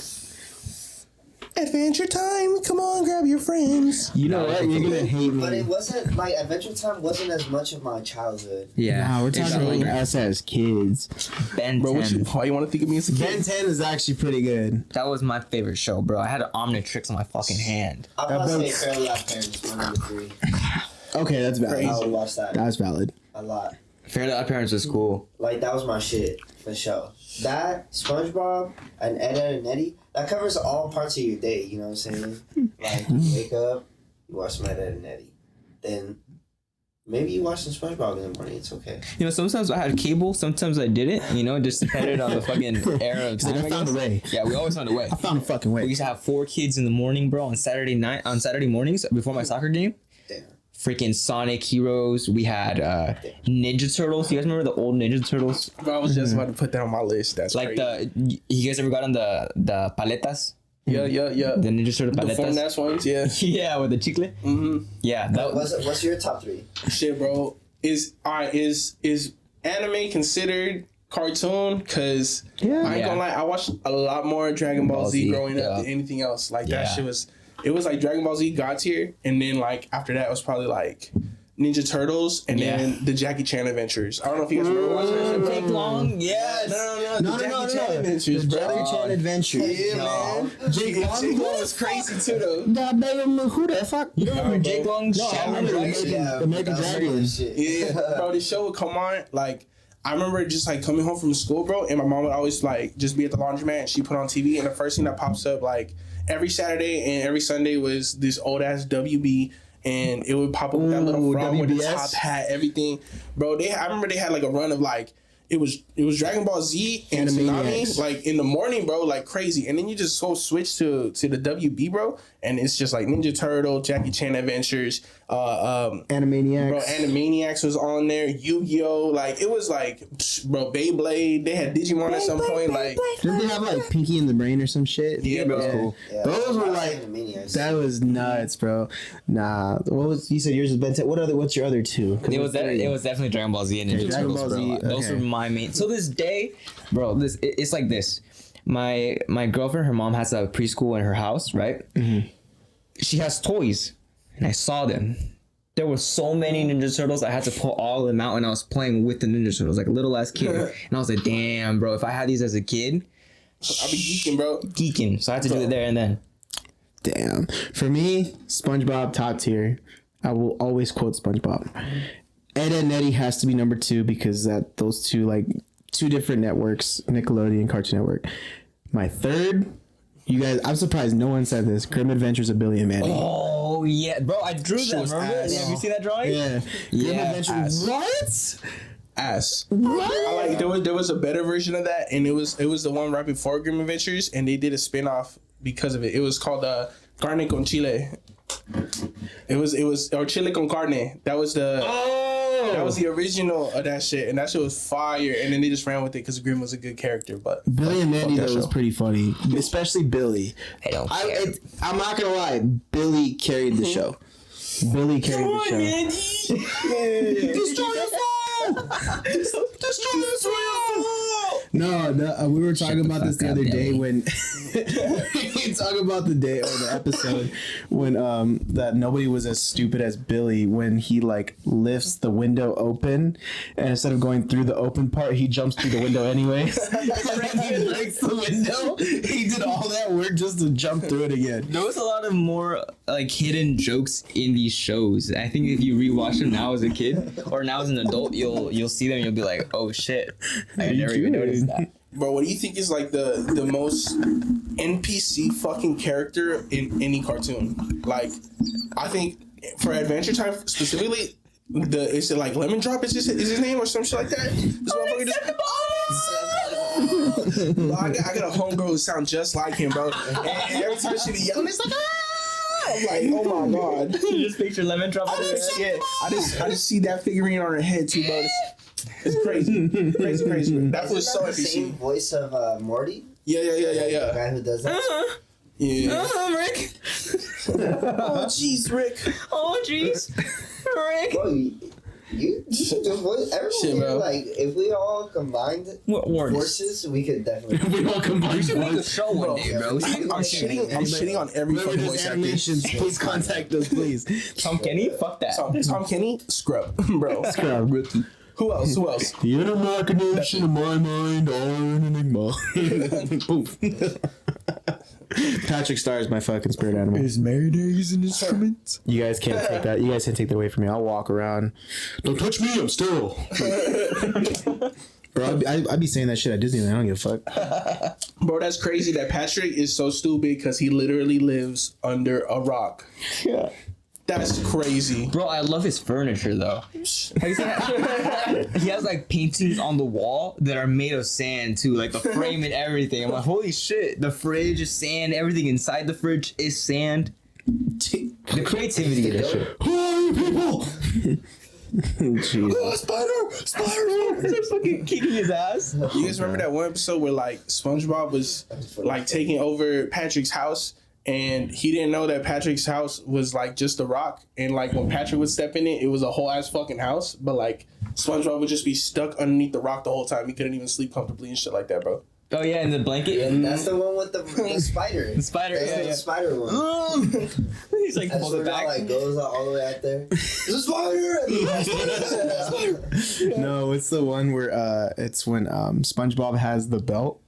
Adventure time. Come on, grab your friends. You know what? You're gonna hate But it me. wasn't like Adventure Time wasn't as much of my childhood. Yeah. Nah, we're talking Exactly. about us as kids. Ben Bro, 10. why you want to think of me as a Ben kid? 10 is actually pretty good. That was my favorite show, bro. I had an Omnitrix on my fucking hand. I'll probably That say Fairly Odd Parents, my number 3. Okay, that's valid. I would watch that That's valid. a lot. Fairly Odd Parents was cool. Like that was my shit for sure. That SpongeBob and Ed and Eddie, that covers all parts of your day. You know what I'm saying? Like you wake up, you watch some Ed and Eddie, then maybe you watch some SpongeBob in the morning. It's okay. You know, sometimes I had cable, sometimes I didn't. You know, it just depended on the fucking era of time. I found a guess. way. Yeah, we always found a way. I found a fucking We way. used to have 4 kids in the morning, bro, on Saturday mornings before my soccer game. Damn. Freaking Sonic Heroes. We had Ninja Turtles. You guys remember the old Ninja Turtles? Bro, I was just about to put that on my list. That's Like crazy. you guys ever got on the paletas? Yeah. The Ninja Turtle The foam paletas? ass ones, yeah. Yeah, with the chicle. Mm-hmm. Yeah, that was. What's your top 3? Shit, bro. Is anime considered cartoon? Cause Yeah. I ain't gonna lie, I watched a lot more Dragon Ball Z growing up yeah. than anything else. Like that Yeah. shit was. It was like Dragon Ball Z God tier, and then like after that it was probably like Ninja Turtles, and Yeah. then the Jackie Chan Adventures. I don't know if you guys remember watching that shit, bro. Jake Long, yes. No, the Jackie Chan Adventures, bro. Jackie Chan Adventures. Yeah, man. Jake Long? Jake Long was crazy too, though. God damn, who the fuck? You remember Jake Long's No, I Shadow remember Rising? the American that's Dragon. regular shit. Yeah, bro, this show would come on, like, I remember just, like, coming home from school, bro, and my mom would always, like, just be at the laundromat, and she put on TV, and the first thing that pops up, like, every Saturday and every Sunday was this old-ass WB, and it would pop up with that little frog with the WBS? top hat, everything. Bro, I remember they had, like, a run of, like, it was Dragon Ball Z and Tsunami, Animaniacs. like, in the morning, bro, like, crazy. And then you just go switch to the WB, bro, and it's just, like, Ninja Turtle, Jackie Chan Adventures, Animaniacs. bro, Animaniacs was on there, Yu-Gi-Oh, like, it was, like, bro, Beyblade, they had Digimon at some point, like, Didn't they have like Pinky in the Brain or some shit? yeah, bro. Cool. Yeah. Those were I like Animaniacs. that was nuts, bro. Nah, what was you said yours was Ben 10? What's your other 2? 'Cause It was definitely Dragon Ball Z and Ninja Dragon Turtles, Ball bro. Z, Those okay. were my main. So this day, bro, it's like this. My girlfriend, her mom has a preschool in her house, right? Mm-hmm. She has toys, and I saw them. There were so many Ninja Turtles. I had to pull all of them out, and I was playing with the Ninja Turtles like a little ass kid. And I was like, damn, bro, if I had these as a kid, I be geeking, bro. geeking. So I had to do it there and then. Damn. For me, SpongeBob top tier. I will always quote SpongeBob. Ed and Eddie has to be number 2 because those two like 2 different networks, Nickelodeon, Cartoon Network. My third, you guys, I'm surprised no one said this. Grim Adventures of Billy and Mandy. Oh yeah, bro, I drew Shit them. was Remember? ass. Have you seen that drawing? Yeah. Yeah, Grim Adventures. What? ass. I like there was a better version of that, and it was the one right before Grim Adventures, and they did a spin-off because of it. It was called Carne con Chile. It was or Chile con Carne. That was the original of that shit, and that shit was fire. And then they just ran with it because Grim was a good character. But Billy and Mandy that though was show. pretty funny, especially Billy. I don't care. I'm not gonna lie, Billy carried the show. Billy carried the show. Destroy us all! Destroy us all! No, we were talking about this the fuck other up, day Billy. when we talking about the day or the episode when that nobody was as stupid as Billy when he like lifts the window open and instead of going through the open part he jumps through the window anyways. He breaks the window. He did all that work just to jump through it again. There was a lot of more like hidden jokes in these shows. I think if you rewatch them now as a kid or now as an adult, you'll see them and you'll be like, oh shit, I never even noticed that. Bro, what do you think is like the most NPC fucking character in any cartoon? Like, I think for Adventure Time specifically, is it like Lemon Drop is his name or some shit like that? This motherfucker just. Bro, I got a homegirl who sound just like him, bro. And every time she be yelling, it's like, ah! I'm like, oh my god. You just picture Lemon Drop. I just see that figurine on her head too, bro. It's crazy. Crazy. That was so the same NPC. voice of Morty? Yeah. The guy who does that? Yeah. Rick. Oh, jeez, Rick. Oh, jeez. Rick. Bro, you the voice, everyone Shit, here, bro. like, if we all combined What words? forces, we could definitely. We all combined. Make a show one day, bro. I'm shitting on every Whoever fucking does voice actor. animations, please contact us, please. Tom Kenny? Fuck that. Tom Kenny, scrub, bro. Scrub. Who else? The inner machination of my mind are an enigma. Poof. Patrick Star is my fucking spirit animal. Is mayonnaise an instrument? You guys can't take that. You guys can't take that away from me. I'll walk around. Don't touch me. I'm sterile. Bro, I'd be saying that shit at Disneyland. I don't give a fuck. Bro, that's crazy that Patrick is so stupid because he literally lives under a rock. Yeah. That's crazy. Bro, I love his furniture though. Have you seen that? He has like paintings on the wall that are made of sand too, like the frame and everything. I'm like, holy shit, the fridge is sand, everything inside the fridge is sand. The creativity of this shit. Who are you people? Jesus. Spider! He's fucking kicking his ass. You guys remember that one episode where like SpongeBob was like taking over Patrick's house and he didn't know that Patrick's house was like just a rock, and like when Patrick would step in it, it was a whole ass fucking house, but like SpongeBob would just be stuck underneath the rock the whole time. He couldn't even sleep comfortably and shit like that, bro. Oh yeah, and the blanket. And that's the one with the spider. The spider, That's yeah, the yeah. spider one. He's like, That's pulled where it it back. like goes all the way out there. There's a spider! No, it's the one where it's when SpongeBob has the belt,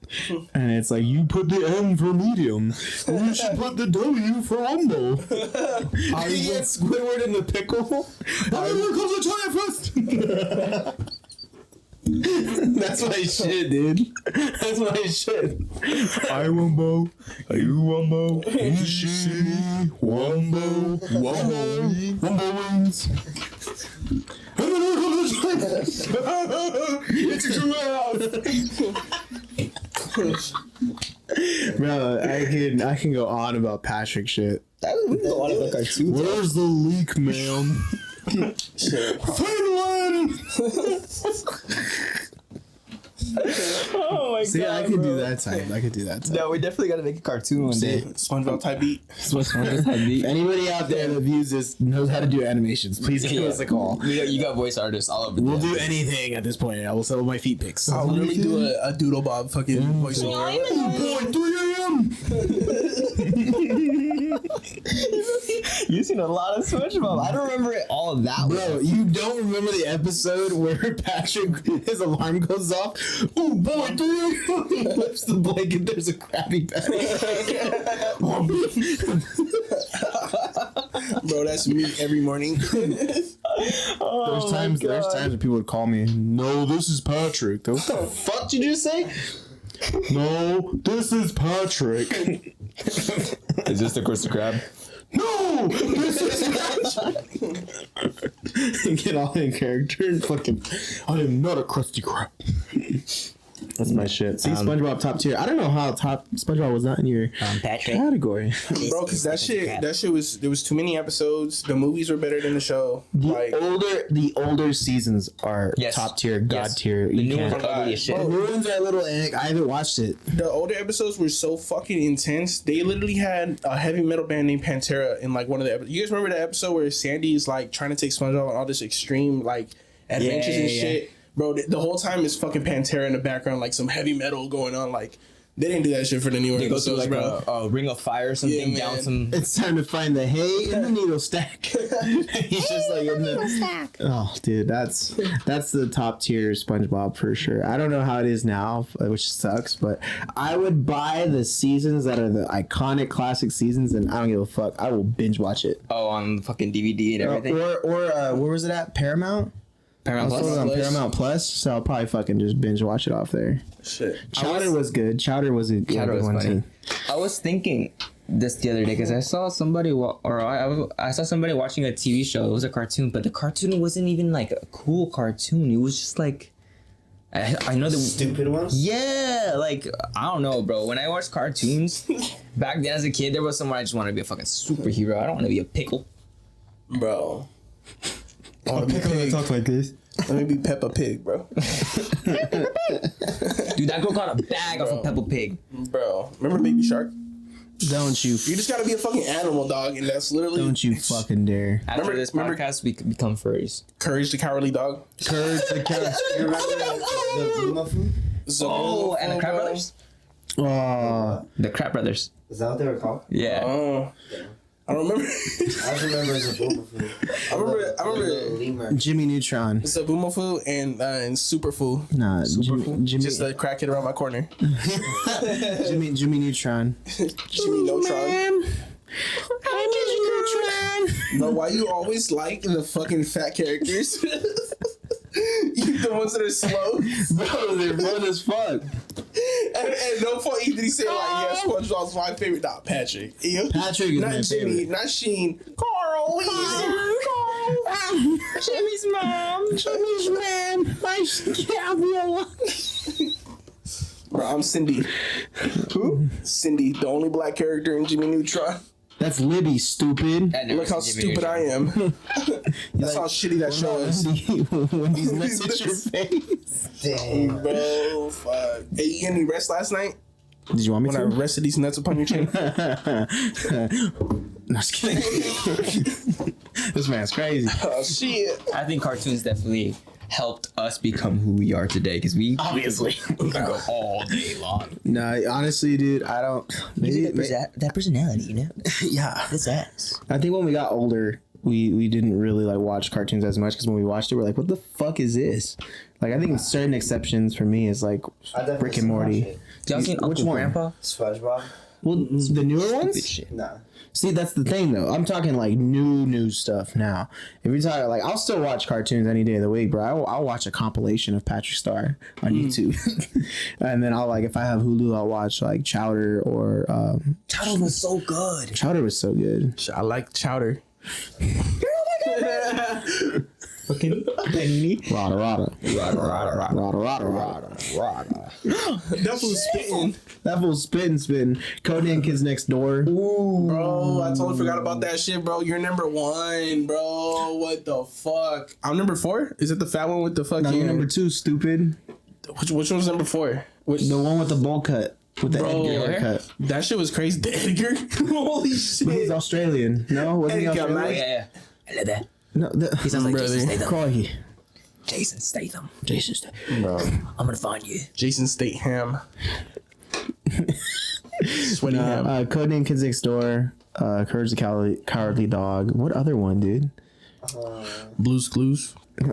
and it's like you put the M for medium, and you should put the W for humble. He gets Squidward in the pickle. Everyone comes to try it first. That's my shit, dude. That's my shit. I Wumbo, you Wumbo, you she, Wumbo, Wumbo, Wumbo wins. It's a true Bro, I can go on about Patrick shit. We can go on about cartoons. Where's the leak, man? Finland! Oh my See, god. I could bro. do that type. I could do that type. No, we definitely gotta make a cartoon one day. SpongeBob type beat. If anybody out there that views this knows how to do animations, please give us a call. You got voice artists all over. We'll do anything at this point. I will sell my feet pics. I'll really do a Doodle Bob fucking voiceover. Oh boy, 3 a.m. You've seen a lot of SpongeBob. I don't remember it all that Bro, well. you don't remember the episode where Patrick, his alarm goes off? Oh boy, 3 a.m. He lifts the blanket, there's a Krabby Patty. Bro, that's me every morning. There's times when people would call me, no, this is Patrick. What the fuck did you say? No, this is Patrick. Is this the Krusty Krab? No, this is Patrick. Get all in character and fucking. I am not a crusty crab. That's my shit. See, SpongeBob top tier. I don't know how top SpongeBob was not in your Patrick. category. Bro, because that shit was, there was too many episodes. The movies were better than the show. The older seasons are Yes. top tier, god Yes. tier. The You new ones can't- are ugly as shit. The new ones are a little. I haven't watched it. The older episodes were so fucking intense. They literally had a heavy metal band named Pantera in like one of the episodes. You guys remember the episode where Sandy's like trying to take SpongeBob on all this extreme like adventures and shit? Bro, the whole time is fucking Pantera in the background, like some heavy metal going on. Like they didn't do that shit for the newer They go through episodes, like bro. a ring of fire or something Yeah, down man. some. It's time to find the hay in the needle stack. He's just like in the. Oh, dude, that's the top tier SpongeBob for sure. I don't know how it is now, which sucks, but I would buy the seasons that are the iconic classic seasons, and I don't give a fuck. I will binge watch it. Oh, on the fucking DVD and everything. Or where was it at? Paramount. Paramount I saw it on Plus. Paramount Plus, so I'll probably fucking just binge watch it off there. Shit. Chowder was good. Chowder was a good Chowder was one funny. too. I was thinking this the other day because I saw somebody I saw somebody watching a TV show. It was a cartoon, but the cartoon wasn't even like a cool cartoon. It was just like I know the Stupid ones. yeah, like I don't know, bro. When I watched cartoons back then as a kid, there was someone I just wanted to be a fucking superhero. I don't want to be a pickle. Bro. I want to be pig. like this. Let me be Peppa Pig, bro. Dude, that girl got a bag off of Peppa Pig. Bro. Remember Baby Shark? Don't you? You just gotta be a fucking animal, dog, and that's literally Don't you fucking dare. After this podcast, we could become furries. Courage the Cowardly Dog. Courage the cat. You remember the Bluma food? So, And the Crab Brothers? Oh, The Crab Brothers. Is that what they were called? Yeah. Oh. I don't remember. I just remember the Bluma food. I remember the lemur. Jimmy Neutron. it's a Boomafu and Superfu. Nah, Jimmy Just the crackhead around my corner. Jimmy Neutron. Jimmy Neutron. Bro, why you always like the fucking fat characters? You the ones that are slow. Bro, they're fun as fuck. And no point did he say like, yeah, SpongeBob's my favorite. Nah, Patrick. Yeah. Patrick is not my Jimmy, favorite. not Sheen. Carl. Jimmy's mom. Jimmy's mom. My scabula. Bro, I'm Cindy. Who? Cindy, the only black character in Jimmy Neutron. That's Libby, stupid. Look how stupid I am. That's how shitty that show is. When these nuts hit your face. Damn. Bro, fuck. Hey, you get any rest last night? Did you want me When I to? rested these nuts upon your chin? No, just kidding. This man's crazy. Oh, shit. I think cartoons definitely helped us become who we are today because we Obviously. we could go all day long. No, honestly, dude, I don't. Maybe, that personality, you know? yeah. This ass. I think when we got older, we didn't really like watch cartoons as much because when we watched it, we're like, what the fuck is this? Like, I think certain exceptions for me is like I definitely Rick and Morty. watch it. Y'all seen Which Uncle one? Grandpa? SpongeBob? Well, the newer Stupid ones. shit. Nah. See, that's the thing though. I'm talking like new stuff now. If you're talking like, I'll still watch cartoons any day of the week, bro. I'll watch a compilation of Patrick Star on YouTube, and then I'll like if I have Hulu, I'll watch like Chowder or Chowder was so good. Chowder was so good. I like chowder. Fucking penny. Rada. That was spitting. That fool's spitting. Codename Kids Next Door. Bro, I totally forgot about that shit, bro. You're number 1, bro. What the fuck? I'm number 4? Is it the fat one with the fucking... No, you're number 2, stupid. Which one's number 4? Which... The one with the bowl cut. With the Bro, Edgar haircut. That shit was crazy. The Edgar? Holy shit. But he's Australian. No, wasn't he Edgar, Australian? Yeah. I love that. No, He sounds like Jason Statham. Crikey. Jason Statham. Jason Statham. Bro. I'm gonna find you. Jason Statham. Sweaty ham. Codename Kids Next Door. Courage the Cowardly Dog. What other one, dude? Blue's Clues. You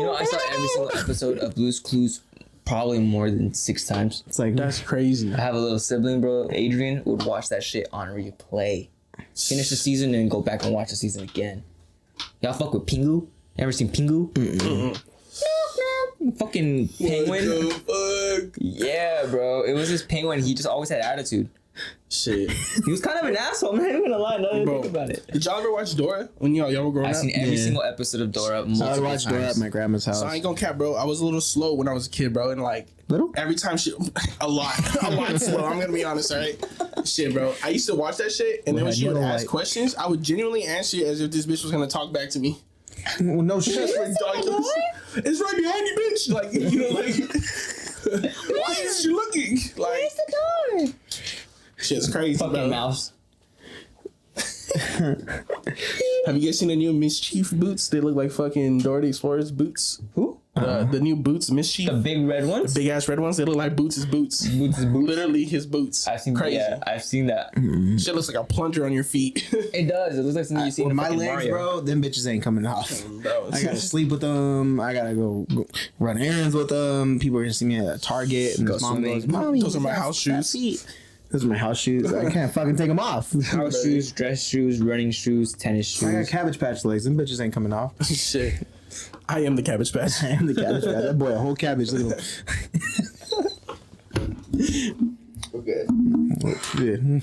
know, I saw every single episode of Blue's Clues probably more than 6 times. It's like That's crazy. I have a little sibling, bro. Adrian would watch that shit on replay. Finish the season and go back and watch the season again. Y'all fuck with Pingu? Ever seen Pingu? Fucking penguin. What the fuck? Yeah, bro. It was this penguin. He just always had attitude. Shit. He was kind of an asshole. I'm not even gonna lie. Now that I Bro, think about it. did y'all ever watch Dora when y'all were growing I've up? seen every Yeah. single episode of Dora So I multiple watched Dora at times. my grandma's house. So I ain't gonna cap, bro. I was a little slow when I was a kid, bro, and like Little? every time she, a lot slow. I'm gonna be honest, all right? Shit, bro. I used to watch that shit, and then when Well, she you would know, ask like- questions, I would genuinely answer it as if this bitch was gonna talk back to me. Well, no shit. It's ridiculous. It's right behind you, bitch. Like, you know, like, why is she looking? Like, the door? shit's crazy, Fucking bro. mouse. Have you guys seen the new Mischief boots? They look like fucking Dora the Explorer's boots. Who? The new boots, Mischief. The big red ones? Big ass red ones. They look like Boots' boots. Boots is boots. Literally his boots. I've seen crazy. Yeah, I've seen that. Shit looks like a plunger on your feet. It does. It looks like something you see With in my fucking legs, Mario. bro, them bitches ain't coming off. Bro, I gotta sleep with them. I gotta go run errands with them. People are gonna see me at Target, and Go his mom swimming. goes, "Mommy, Those are my you got house fat shoes." feet." Those are my house shoes. I can't fucking take them off. House shoes, dress shoes, running shoes, tennis I got shoes. Cabbage Patch legs. Them bitches ain't coming off. shit. I am the Cabbage Patch. I am the Cabbage Patch. That boy, a whole cabbage. Look at him. We're good. Yeah.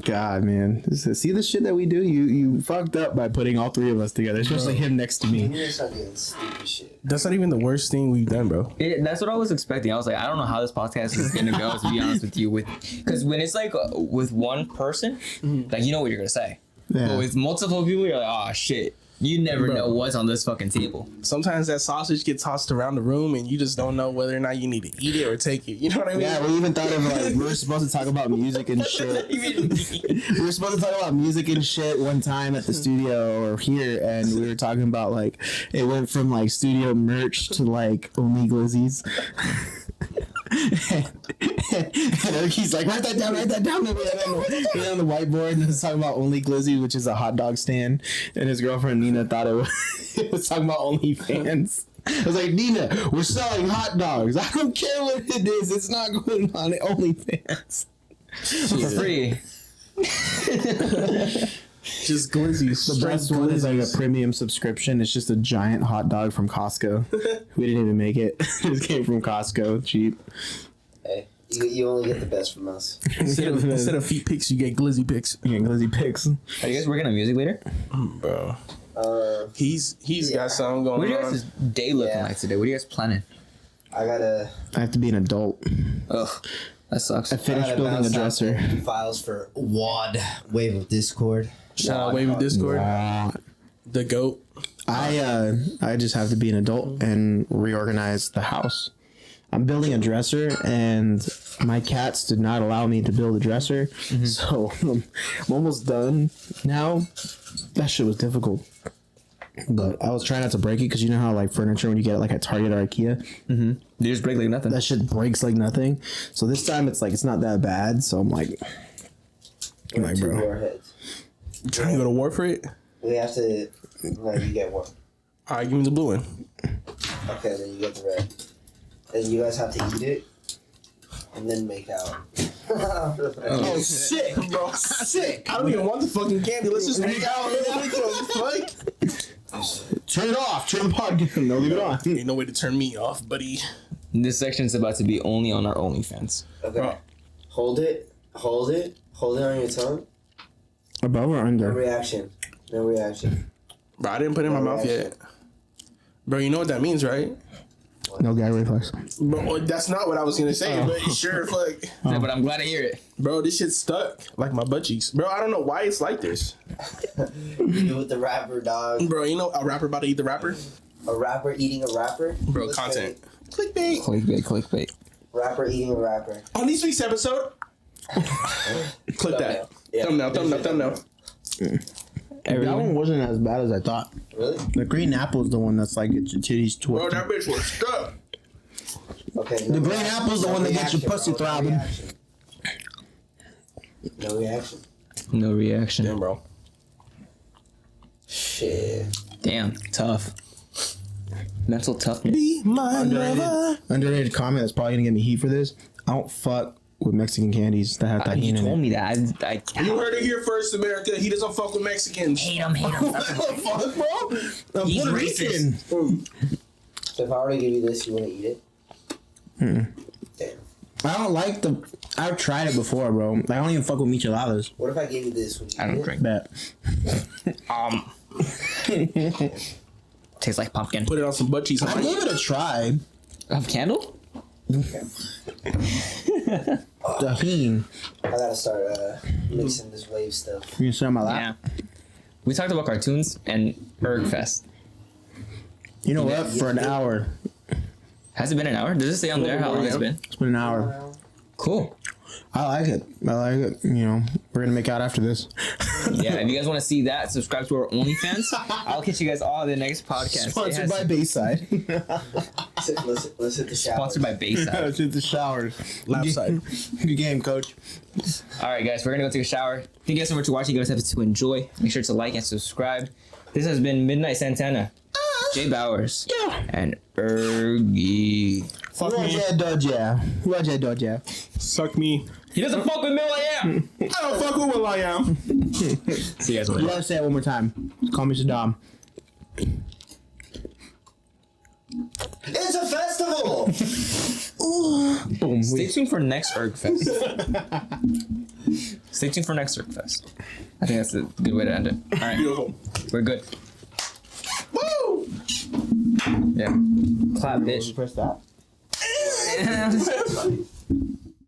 God, man. See the shit that we do? You fucked up by putting all three of us together, especially him next to You me. need to start doing stupid shit. That's not even the worst thing we've done, bro. That's what I was expecting. I was like, I don't know how this podcast is gonna go. To be honest with you, because when it's like with one person, like you know what you're gonna say. Yeah. But with multiple people, you're like, oh shit. You never Bro. know what's on this fucking table. Sometimes that sausage gets tossed around the room and you just don't know whether or not you need to eat it or take it. You know what I mean? Yeah, we even thought of like we were supposed to talk about music and shit. We were supposed to talk about music and shit one time at the studio or here, and we were talking about like it went from like studio merch to like only glizzies. And he's like, write that down. And we're on the whiteboard, and it's talking about Only Glizzy, which is a hot dog stand. And his girlfriend Nina thought it was talking about OnlyFans. I was like, Nina, we're selling hot dogs. I don't care what it is. It's not going on OnlyFans. For free. Just glizzies. The best one is like a premium subscription. It's just a giant hot dog from Costco. We didn't even make it. It just came from Costco, cheap. Hey, you only get the best from us. Instead of feet pics, you get glizzy pics. Yeah, glizzy pics. Are you guys working on music later? Bro. He's Yeah. got something going What are you on. guys' day looking Yeah. like today? What are you guys planning? I gotta I have to be an adult. Ugh, that sucks. I finished building a dresser. Files for WAD, Wave of Discord. Shout out Wave of Discord. The GOAT. I just have to be an adult and reorganize the house. I'm building a dresser, and my cats did not allow me to build a dresser, so I'm almost done now. That shit was difficult, but I was trying not to break it because you know how like furniture when you get it like at Target or IKEA, You just break like nothing. that shit breaks like nothing. So this time it's like it's not that bad. So I'm like Two bro, warheads. You trying to go to war for it? We have to. No, you get one. All right, give me the blue one. Okay, then you get the red. And you guys have to eat it, and then make out. Oh, sick, bro. Sick. I don't even want the fucking candy. Let's just make out. What the fuck? turn it off. Turn the podcast. No, leave it on. Ain't no way to turn me off, buddy. This section is about to be only on our OnlyFans. Okay. Bro. Hold it on your tongue. Above or No under? reaction. No reaction. Bro, I didn't put it in my mouth yet. Bro, you know what that means, right? No gag reflex. Bro, that's not what I was gonna say, but sure, fuck. Yeah, but I'm glad to hear it. Bro, this shit's stuck like my butt cheeks. Bro, I don't know why it's like this. You with the rapper, dog. Bro, you know a rapper about to eat the rapper? A rapper eating a rapper. Bro, Let's content. say Clickbait. Clickbait. Rapper eating a rapper. On this week's episode, click that. Yeah. Thumbnail. That one wasn't as bad as I thought. Really? The green apple is the one that's like gets your titties Bro, twisted. that bitch was stuck. Okay. The green apple's the one that gets your pussy throbbing. No reaction. No reaction. Damn, bro. Shit. Damn, tough. Mental toughness. Be my lover. Underrated comment that's probably gonna get me heat for this. I don't fuck with Mexican candies that have You tahini in told it. me that. I You heard it here first, America. He doesn't fuck with Mexicans. hate him. What the fuck, bro? I'm He's Puerto racist. Rican. So if I were to give you this, you wouldn't eat it? Damn. I don't like the. I've tried it before, bro. I don't even fuck with micheladas. What if I gave you this? Would you I don't eat it? drink. Bet. Tastes like pumpkin. Put it on some butt cheese. I gave it a try. Of candle? Tahini. I gotta start mixing this wave stuff. You can sit on my lap. Yeah. We talked about cartoons and URGFEST. You know what? For an hour. Has it been an hour? Does it say on there how long it's been? It's been an hour. Cool. I like it. You know, we're gonna make out after this. Yeah, if you guys want to see that, subscribe to our OnlyFans. I'll catch you guys all in the next podcast. Sponsored by Bayside. Let's hit the shower. Sponsored by Bayside. Let's hit the showers. Lap side. Good game, coach. All right, guys, we're gonna go take a shower. Thank you guys so much for watching. You guys have to enjoy. Make sure to like and subscribe. This has been Midnight Santana, Jay Bowers, and Urgi. Fuck me. Roger Dodger. Suck me. He doesn't fuck with me while I am. I don't fuck with Will I am. See you guys You later. gotta say it one more time. Call me Saddam. It's a festival. Boom. Stay tuned for next URGFest. Stay tuned for next URGFest. I think that's a good way to end it. All right, Beautiful. we're good. Woo! Yeah. Clap, bitch. Press that. Yeah.